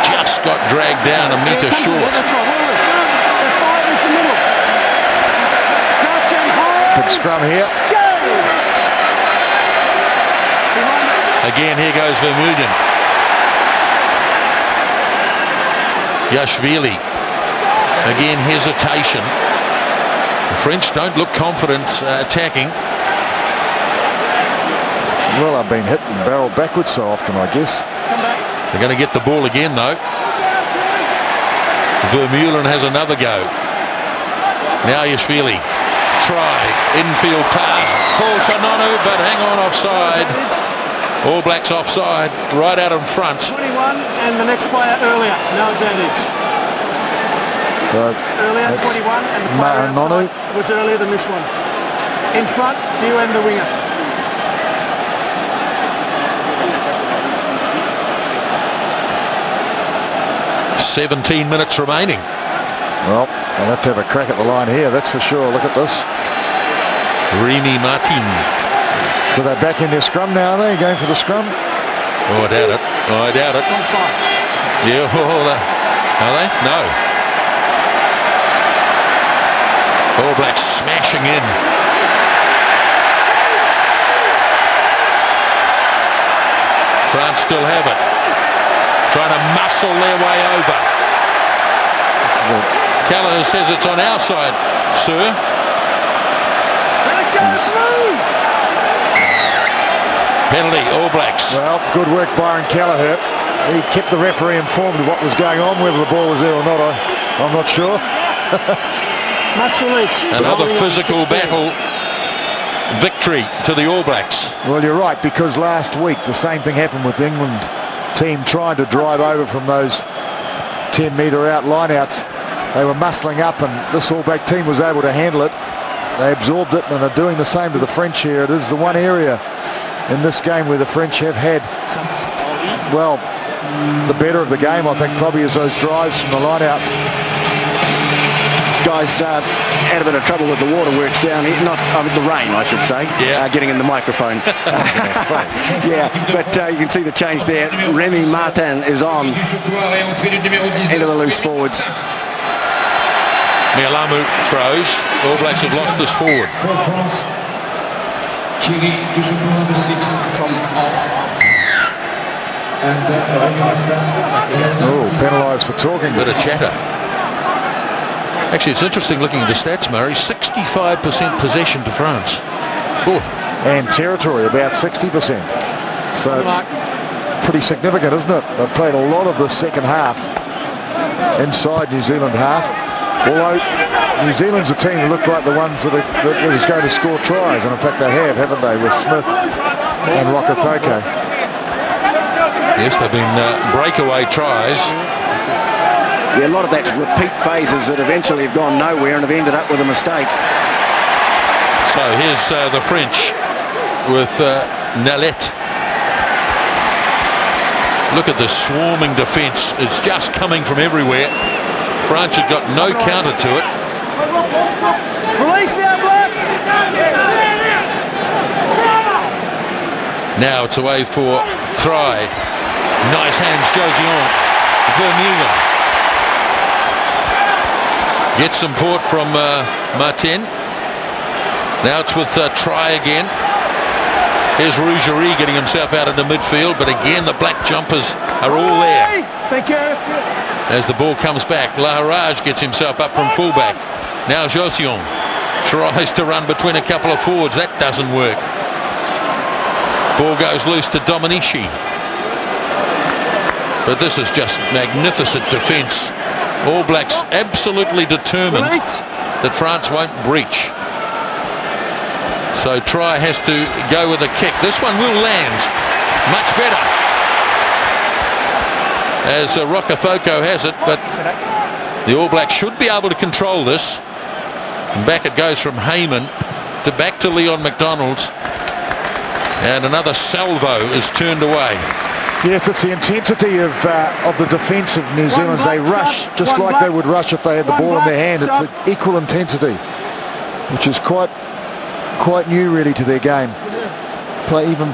Just got dragged down a metre short. Big scrum here. Again, here goes Vermeulen. Yashvili. Again, hesitation. The French don't look confident attacking. Well, I've been hit and barreled backwards so often, I guess. They're going to get the ball again, though. Vermeulen has another go. Now Yashvili. Try. Infield pass. Falls for Nonu, but hang on, offside. All Blacks offside, right out in front. 21 and the next player earlier. No advantage. So earlier, 21, and the player Nonu was earlier than this one. In front, you and the winger. "17 minutes remaining." Well, they'll have to have a crack at the line here, that's for sure. Look at this. Remy Martin. So they're back in their scrum now, are they? Going for the scrum? Oh, I doubt it. Oh, I doubt it. Yeah, are they? No. All Blacks smashing in. France still have it. Trying to muscle their way over. Callagher says it's on our side, sir. Penalty, All Blacks. Well, good work, Byron Callagher. He kept the referee informed of what was going on, whether the ball was there or not, I'm not sure. Another physical battle victory to the All Blacks. Well, you're right, because last week the same thing happened with the England team trying to drive over from those 10-metre out line-outs. They were muscling up, and this All Black team was able to handle it. They absorbed it, and are doing the same to the French here. It is the one area in this game where the French have had, well, the better of the game, I think, probably is those drives from the line-out. Guys had a bit of trouble with the waterworks down here, not the rain, I should say. Yeah. Getting in the microphone. Yeah, but you can see the change there. Remy Martin is on into the loose forwards. Mialamu throws. All Blacks have lost this forward. Oh, penalised for talking. Bit of chatter. Actually, it's interesting looking at the stats, Murray. 65% possession to France. Oh. And territory, about 60%. So it's pretty significant, isn't it? They've played a lot of the second half inside New Zealand half. Although New Zealand's a team that look like the ones that is going to score tries. And in fact, they have, haven't they, with Smith and Rokafoko. Yes, they've been breakaway tries. Yeah, a lot of that's repeat phases that eventually have gone nowhere and have ended up with a mistake. So here's the French with Nalette. Look at the swarming defence. It's just coming from everywhere. France have got no counter to it. Release now, Black! Now it's away for try. Nice hands, Josian. Vermeulen. Gets support from Martin. Now it's with try again. Here's Rougerie getting himself out into midfield, but again the black jumpers are all there. Thank you. As the ball comes back, Laharage gets himself up from fullback. Now Josian tries to run between a couple of forwards. That doesn't work. Ball goes loose to Dominici. But this is just magnificent defence. All Blacks absolutely determined that France won't breach. So try has to go with a kick. This one will land much better. As Rokafoko has it, but the All Blacks should be able to control this. And back it goes from Heyman to back to Leon McDonald. And another salvo is turned away. Yes, it's the intensity of the defence of New Zealand. They rush just like they would rush if they had the ball in their hand. It's the equal intensity, which is quite new really to their game. Even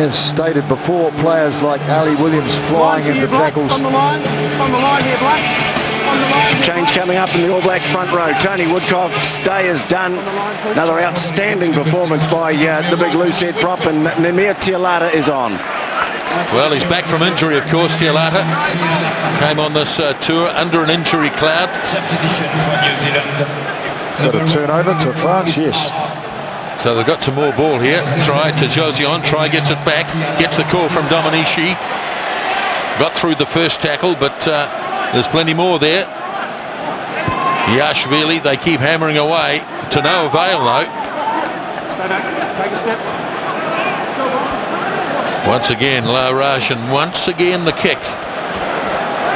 as stated before, players like Ali Williams flying into tackles. On the line here, Black. Change coming up in the All Black front row. Tony Woodcock's day is done. Another outstanding performance by the big loose head prop, and Nemir Tialata is on. Well, he's back from injury, of course. Tialata came on this tour under an injury cloud. So a turnover to France, yes. So they've got some more ball here. Try to Josian. Try gets it back. Gets the call from Dominici. Got through the first tackle, but there's plenty more there. Yashvili, they keep hammering away. To no avail, though. Stay back. Take a step. Once again, Laharage, and once again the kick.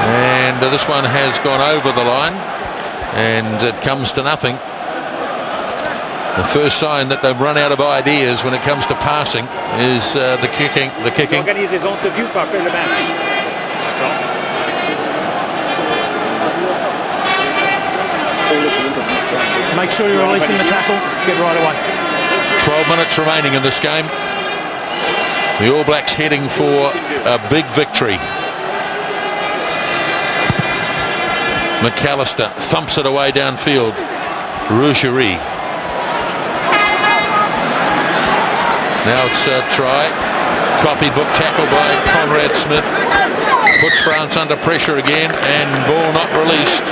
And this one has gone over the line, and it comes to nothing. The first sign that they've run out of ideas when it comes to passing is the kicking. Make sure you're releasing the tackle. Get right away. 12 minutes remaining in this game. The All Blacks heading for a big victory. McAllister thumps it away downfield. Rougerie. Now it's a try. Copybook tackle by Conrad Smith. Puts France under pressure again, and ball not released.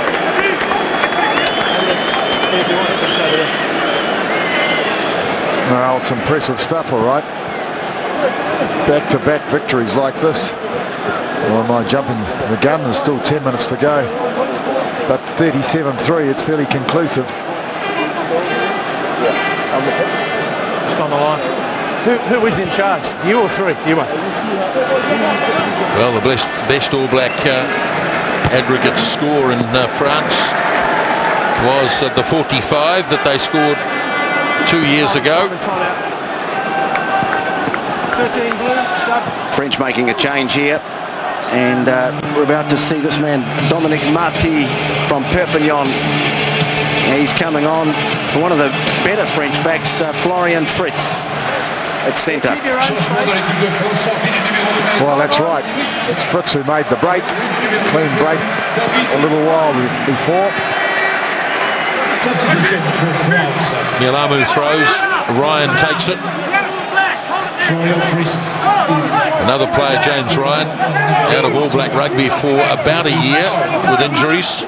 Well, it's impressive stuff, all right. Back-to-back victories like this. Well, am I jumping the gun? There's still 10 minutes to go. But 37-3, it's fairly conclusive. It's on the line. Who is in charge? You or three? You are. Well, the best All Black aggregate score in France was the 45 that they scored 2 years ago. 13 blue, sub. French making a change here. And we're about to see this man, Dominique Marty from Perpignan. He's coming on for one of the better French backs, Florian Fritz, at centre. Well, that's right. It's Fritz who made the break. Clean break a little while before. Nialamu throws. Ryan takes it. Another player, James Ryan, out of All Black rugby for about a year with injuries,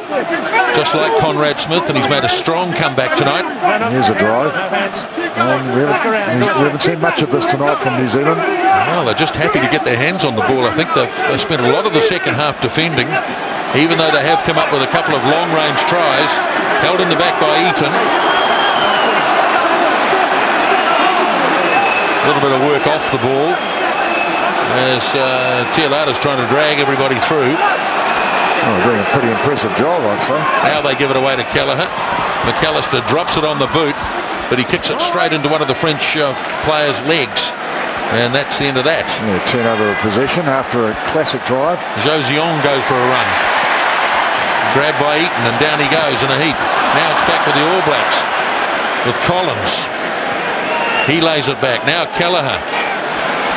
just like Conrad Smith, and he's made a strong comeback tonight. Here's a drive. We haven't seen much of this tonight from New Zealand. Well, they're just happy to get their hands on the ball. I think they've spent a lot of the second half defending, even though they have come up with a couple of long-range tries, held in the back by Eaton. A little bit of work off the ball as Tialata's trying to drag everybody through. Oh, doing a pretty impressive job, I'd say. Now they give it away to Kelleher. McAllister drops it on the boot, but he kicks it straight into one of the French players' legs. And that's the end of that. Yeah, turnover of possession after a classic drive. Josion goes for a run. Grabbed by Eaton, and down he goes in a heap. Now it's back with the All Blacks, with Collins. He lays it back. Now Kelleher.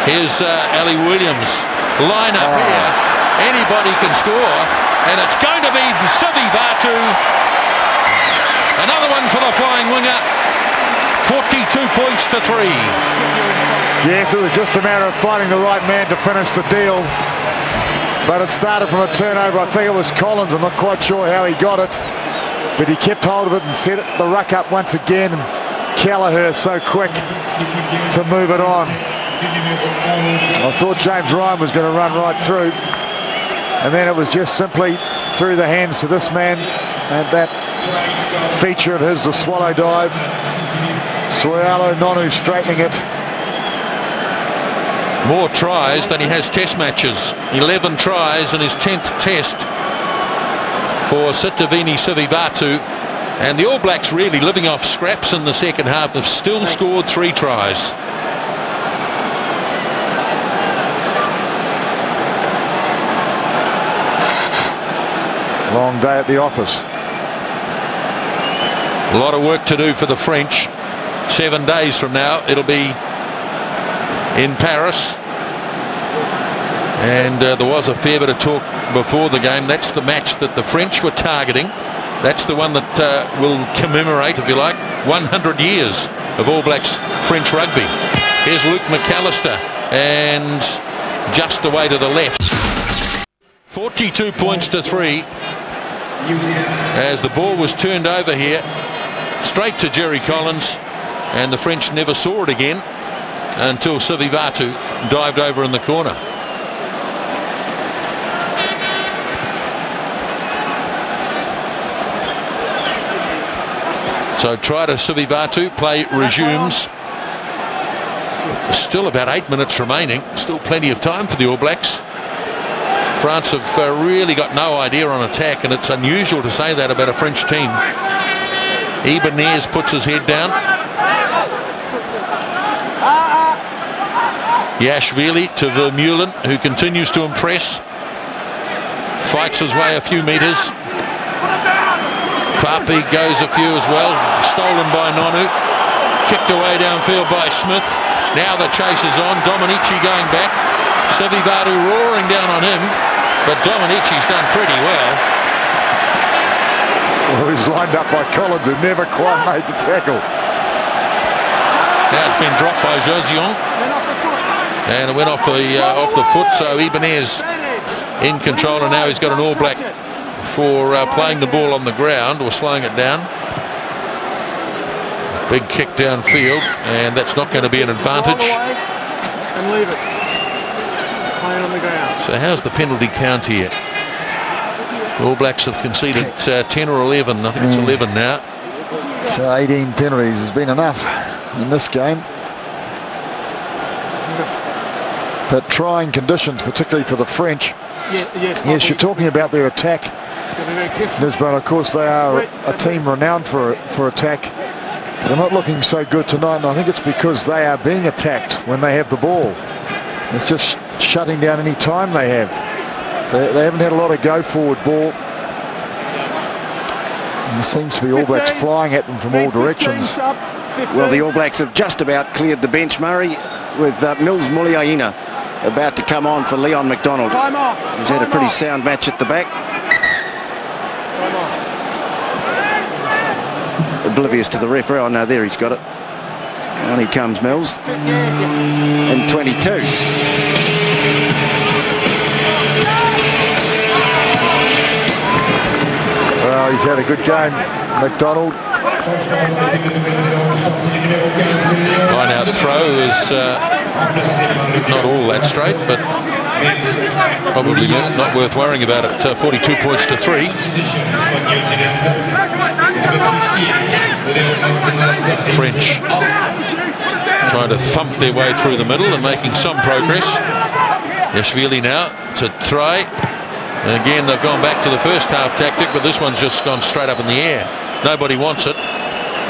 Here's Ali Williams. Line up here. Anybody can score. And it's going to be Sivi Vatu. Another one for the flying winger. 42 points to 3. Yes, it was just a matter of finding the right man to finish the deal. But it started from a turnover. I think it was Collins. I'm not quite sure how he got it. But he kept hold of it and set the ruck up once again. Kelleher so quick to move it on. I thought James Ryan was going to run right through, and then it was just simply through the hands to this man, and that feature of his, the swallow dive. Soyalo Nonu straightening it. More tries than he has test matches. 11 tries in his 10th test for Sitiveni Sivivatu. And the All Blacks, really living off scraps in the second half, have still scored 3 tries. Long day at the office. A lot of work to do for the French. 7 days from now, it'll be in Paris. And there was a fair bit of talk before the game. That's the match that the French were targeting. That's the one that will commemorate, if you like, 100 years of All Blacks French rugby. Here's Luke McAllister, and just away to the left. 42 points to 3 as the ball was turned over here, straight to Jerry Collins, and the French never saw it again until Sivivatu dived over in the corner. So try to Sivivatu, play resumes. Still about 8 minutes remaining. Still plenty of time for the All Blacks. France have really got no idea on attack, and it's unusual to say that about a French team. Ibanez puts his head down. Yashvili to Vermeulen, who continues to impress. Fights his way a few metres. Papi goes a few as well. Stolen by Nonu. Kicked away downfield by Smith. Now the chase is on. Dominici going back. Sivivatu roaring down on him. But Dominici's done pretty well. Well, he's lined up by Collins, who never quite made the tackle. Now it's been dropped by Josion. And it went off the foot, so Ibanez in control, and now he's got an All Black for playing the ball on the ground or slowing it down. Big kick downfield, and that's not going to be an advantage. And leave it. Playing on the ground. So how's the penalty count here? The All Blacks have conceded 10 or 11. I think it's 11 now. So 18 penalties has been enough in this game. But trying conditions, particularly for the French. Yes, you're talking about their attack, Lisbon. Of course, they are a team renowned for attack. They're not looking so good tonight, and I think it's because they are being attacked when they have the ball. It's just shutting down any time they have. They haven't had a lot of go-forward ball. And there seems to be All Blacks flying at them from all directions. Well, the All Blacks have just about cleared the bench, Murray, with Mills Muliaina about to come on for Leon McDonald. Time off. He's had a pretty sound match at the back. Time off. Oblivious to the referee. Oh, no, there he's got it. On he comes, Mills. In 22. Well, he's had a good game, McDonald. Line out throw is not all that straight, but probably not worth worrying about it. 42 points to 3. French trying to thump their way through the middle and making some progress. Yashvili now to try. And again, they've gone back to the first half tactic, but this one's just gone straight up in the air. Nobody wants it,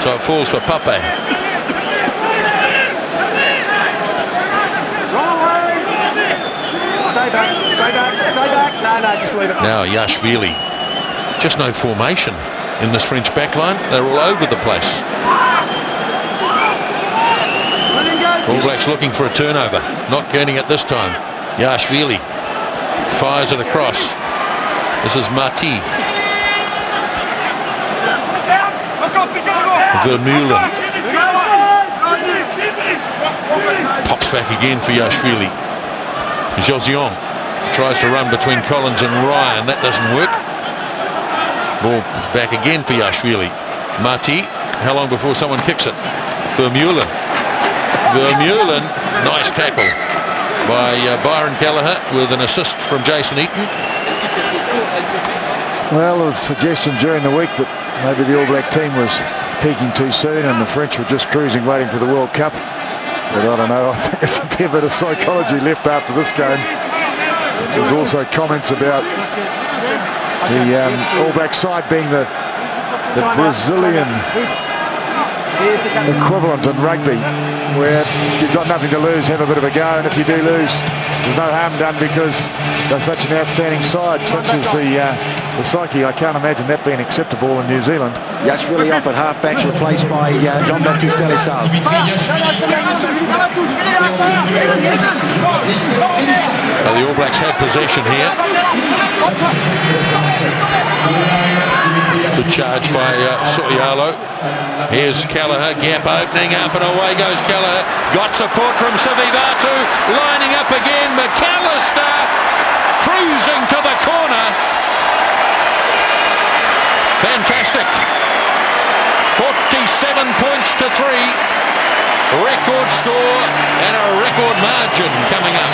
so it falls for Pape. Run away. Stay back, stay back, stay back. No, just leave it. Now Yashvili. Just no formation in this French backline. They're all over the place. All Blacks looking for a turnover. Not getting it this time. Yashvili fires it across. This is Mati. Vermeulen pops back again for Yashvili. Josion tries to run between Collins and Ryan. That doesn't work. Ball back again for Yashvili. Mati. How long before someone kicks it? Vermeulen. Nice tackle by Byron Kelleher with an assist from Jason Eaton. Well, there was a suggestion during the week that maybe the All Black team was peaking too soon and the French were just cruising, waiting for the World Cup. But I don't know, I think there's a fair bit of psychology left after this game. There's also comments about the All Black side being the Brazilian equivalent in rugby, where you've got nothing to lose, have a bit of a go, and if you do lose, there's no harm done because they're such an outstanding side, such as the psyche. I can't imagine that being acceptable in New Zealand. Yashvili off at halfback, replaced by Jean-Baptiste Delisle. Well, the All Blacks have possession here. Good charge by Sotialo. Here's Kelleher, gap opening up and away goes Kelleher. Got support from Sivivatu, lining up again. McAllister cruising to the corner. Fantastic. 47 points to 3. Record score and a record margin coming up.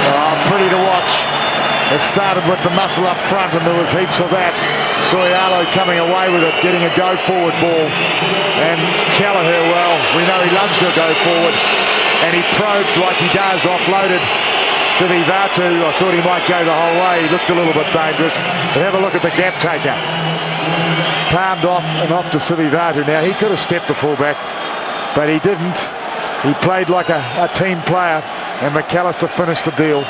Oh, pretty to watch. It started with the muscle up front and there was heaps of that. Sotialo coming away with it, getting a go-forward ball. And Kelleher, well, we know he loves to go forward. And he probed like he does, offloaded Sivivatu. I thought he might go the whole way. He looked a little bit dangerous. But have a look at the gap taker. Palmed off and off to Sivivatu. Now, he could have stepped the fullback, but he didn't. He played like a team player, and McAllister finished the deal.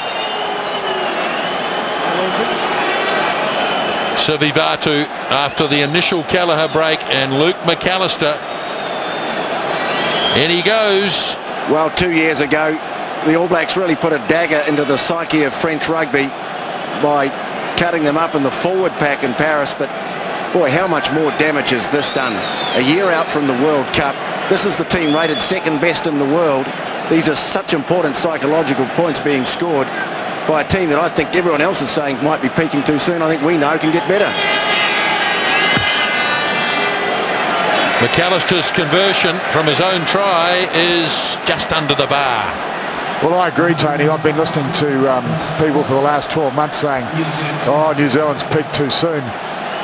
Sivivatu after the initial Kelleher break, and Luke McAllister. In he goes. Well, 2 years ago, the All Blacks really put a dagger into the psyche of French rugby by cutting them up in the forward pack in Paris. But boy, how much more damage has this done? A year out from the World Cup. This is the team rated second best in the world, These are such important psychological points being scored by a team that I think everyone else is saying might be peaking too soon. I think we know can get better. McAllister's conversion from his own try is just under the bar. Well, I agree, Tony. I've been listening to people for the last 12 months saying, oh, New Zealand's peaked too soon.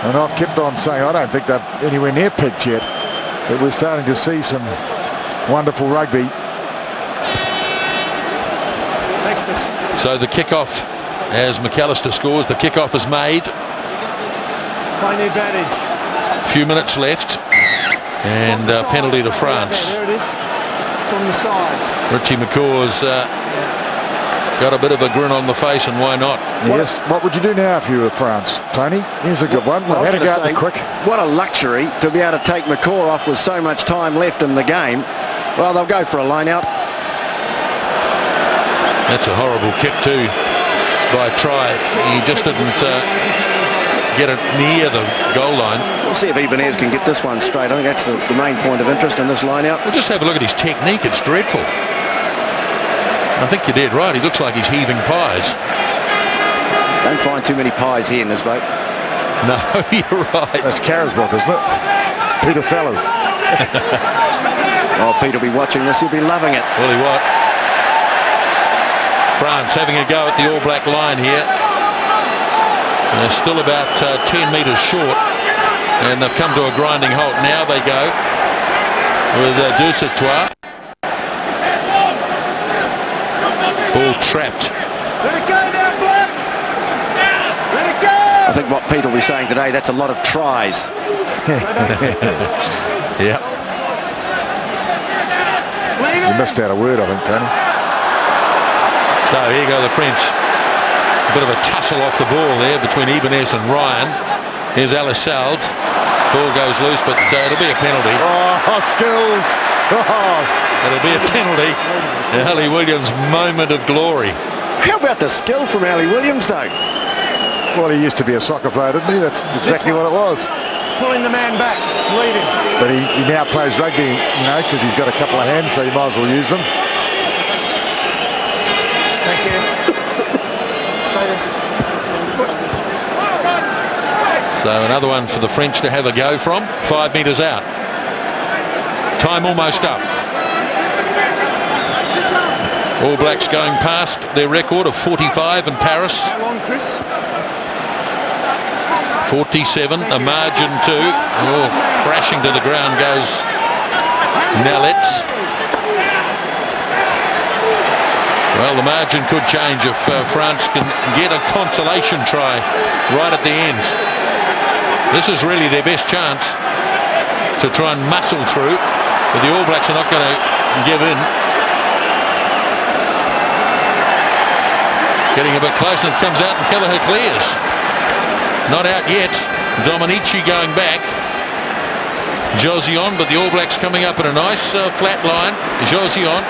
And I've kept on saying, I don't think they're anywhere near peaked yet. But we're starting to see some wonderful rugby. So the kickoff, as McAllister scores, the kickoff is made. Playing the advantage. A few minutes left. And penalty to France. There it is. From the side. Richie McCaw's got a bit of a grin on the face, and why not? Yes. What would you do now if you were France, Tony? Here's a good one. Well, had to go out quick. What a luxury to be able to take McCaw off with so much time left in the game. Well, they'll go for a line out. That's a horrible kick too by Try. He just didn't get it near the goal line. We'll see if Ibanez can get this one straight. I think that's the main point of interest in this line out. Well, just have a look at his technique. It's dreadful. I think you're dead right. He looks like he's heaving pies. Don't find too many pies here in this boat. No, you're right. That's Carisbrook, isn't it? Peter Sellers. Oh, Pete will be watching this. He'll be loving it. Will he what? France having a go at the All Black line here. And they're still about 10 metres short. And they've come to a grinding halt. Now they go with Dusatois. Ball trapped. Let it go now, Black. Let it go. I think what Pete will be saying today, that's a lot of tries. Yeah. You missed out a word, I think, Tony. So here go the French. A bit of a tussle off the ball there between Ibanez and Ryan. Here's Alissalds. Ball goes loose, but it'll be a penalty. Oh, skills. Oh. It'll be a penalty. Ali Williams' moment of glory. How about the skill from Ali Williams, though? Well, he used to be a soccer player, didn't he? That's exactly what it was. Pulling the man back, leading. But he now plays rugby, you know, because he's got a couple of hands, so you might as well use them. Thank you. So another one for the French to have a go from. 5 metres out. Time almost up. All Blacks going past their record of 45 in Paris. How long, Chris? 47, a margin too. Oh, crashing to the ground goes Nellet. Well, the margin could change if France can get a consolation try right at the end. This is really their best chance to try and muscle through, but the All Blacks are not going to give in. Getting a bit closer, and comes out and Kelleher clears. Not out yet. Dominici going back. Josion, but the All Blacks coming up in a nice flat line. Josion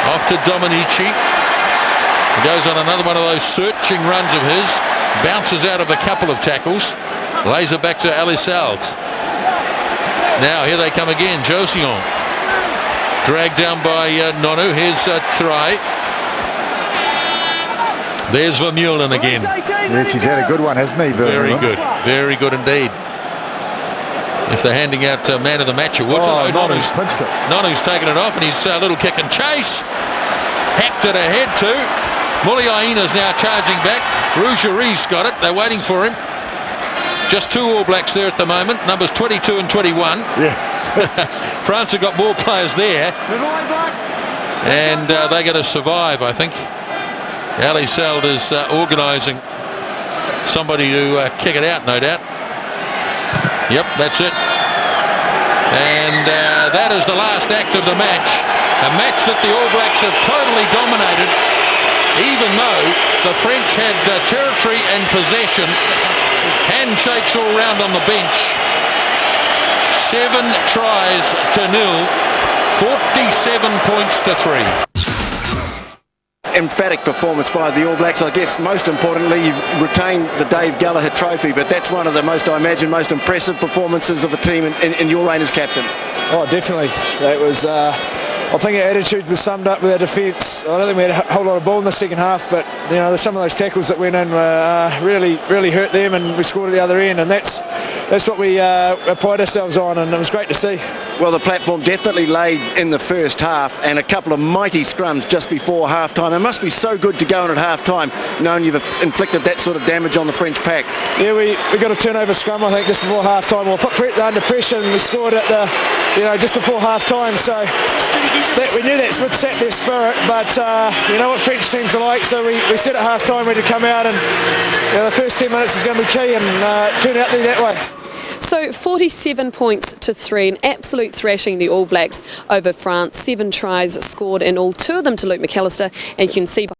off to Dominici. He goes on another one of those searching runs of his. Bounces out of a couple of tackles. Lays it back to Alissalds. Now here they come again. Josion dragged down by Nonu. Here's Try. There's Vermeulen again. Yes, he's had a good one, hasn't he, Vermeulen? Very good indeed. If they're handing out man of the match awards, Nonu's pinched it. Nonu's taken it off, and he's a little kick and chase. Hacked it ahead too. Muliaina's now charging back. Rougerie got it. They're waiting for him. Just 2 All Blacks there at the moment, numbers 22 and 21. Yeah. France have got more players there. And they're going to survive, I think. Alissalds is organising somebody to kick it out, no doubt. Yep, that's it. And that is the last act of the match. A match that the All Blacks have totally dominated, even though the French had territory and possession. Handshakes all round on the bench. 7 tries to 0. 47 points to 3. Emphatic performance by the All Blacks. I guess most importantly, you've retained the Dave Gallagher trophy, but that's one of the most, I imagine, most impressive performances of a team in your reign as captain. Oh, definitely. That was I think our attitude was summed up with our defence. I don't think we had a whole lot of ball in the second half, but you know, some of those tackles that went in really hurt them, and we scored at the other end, and that's what we pride ourselves on, and it was great to see. Well, the platform definitely laid in the first half, and a couple of mighty scrums just before half-time. It must be so good to go in at half-time, knowing you've inflicted that sort of damage on the French pack. Yeah, we got a turnover scrum, I think, just before half-time. We put under pressure, and we scored at just before half-time. So we knew that would set their spirit, but you know what French teams are like. So we said at half-time we'd come out, and the first 10 minutes is going to be key, and it turned out to be that way. So 47 points to 3, an absolute thrashing the All Blacks over France. 7 tries scored in all, 2 of them to Luke McAllister, and you can see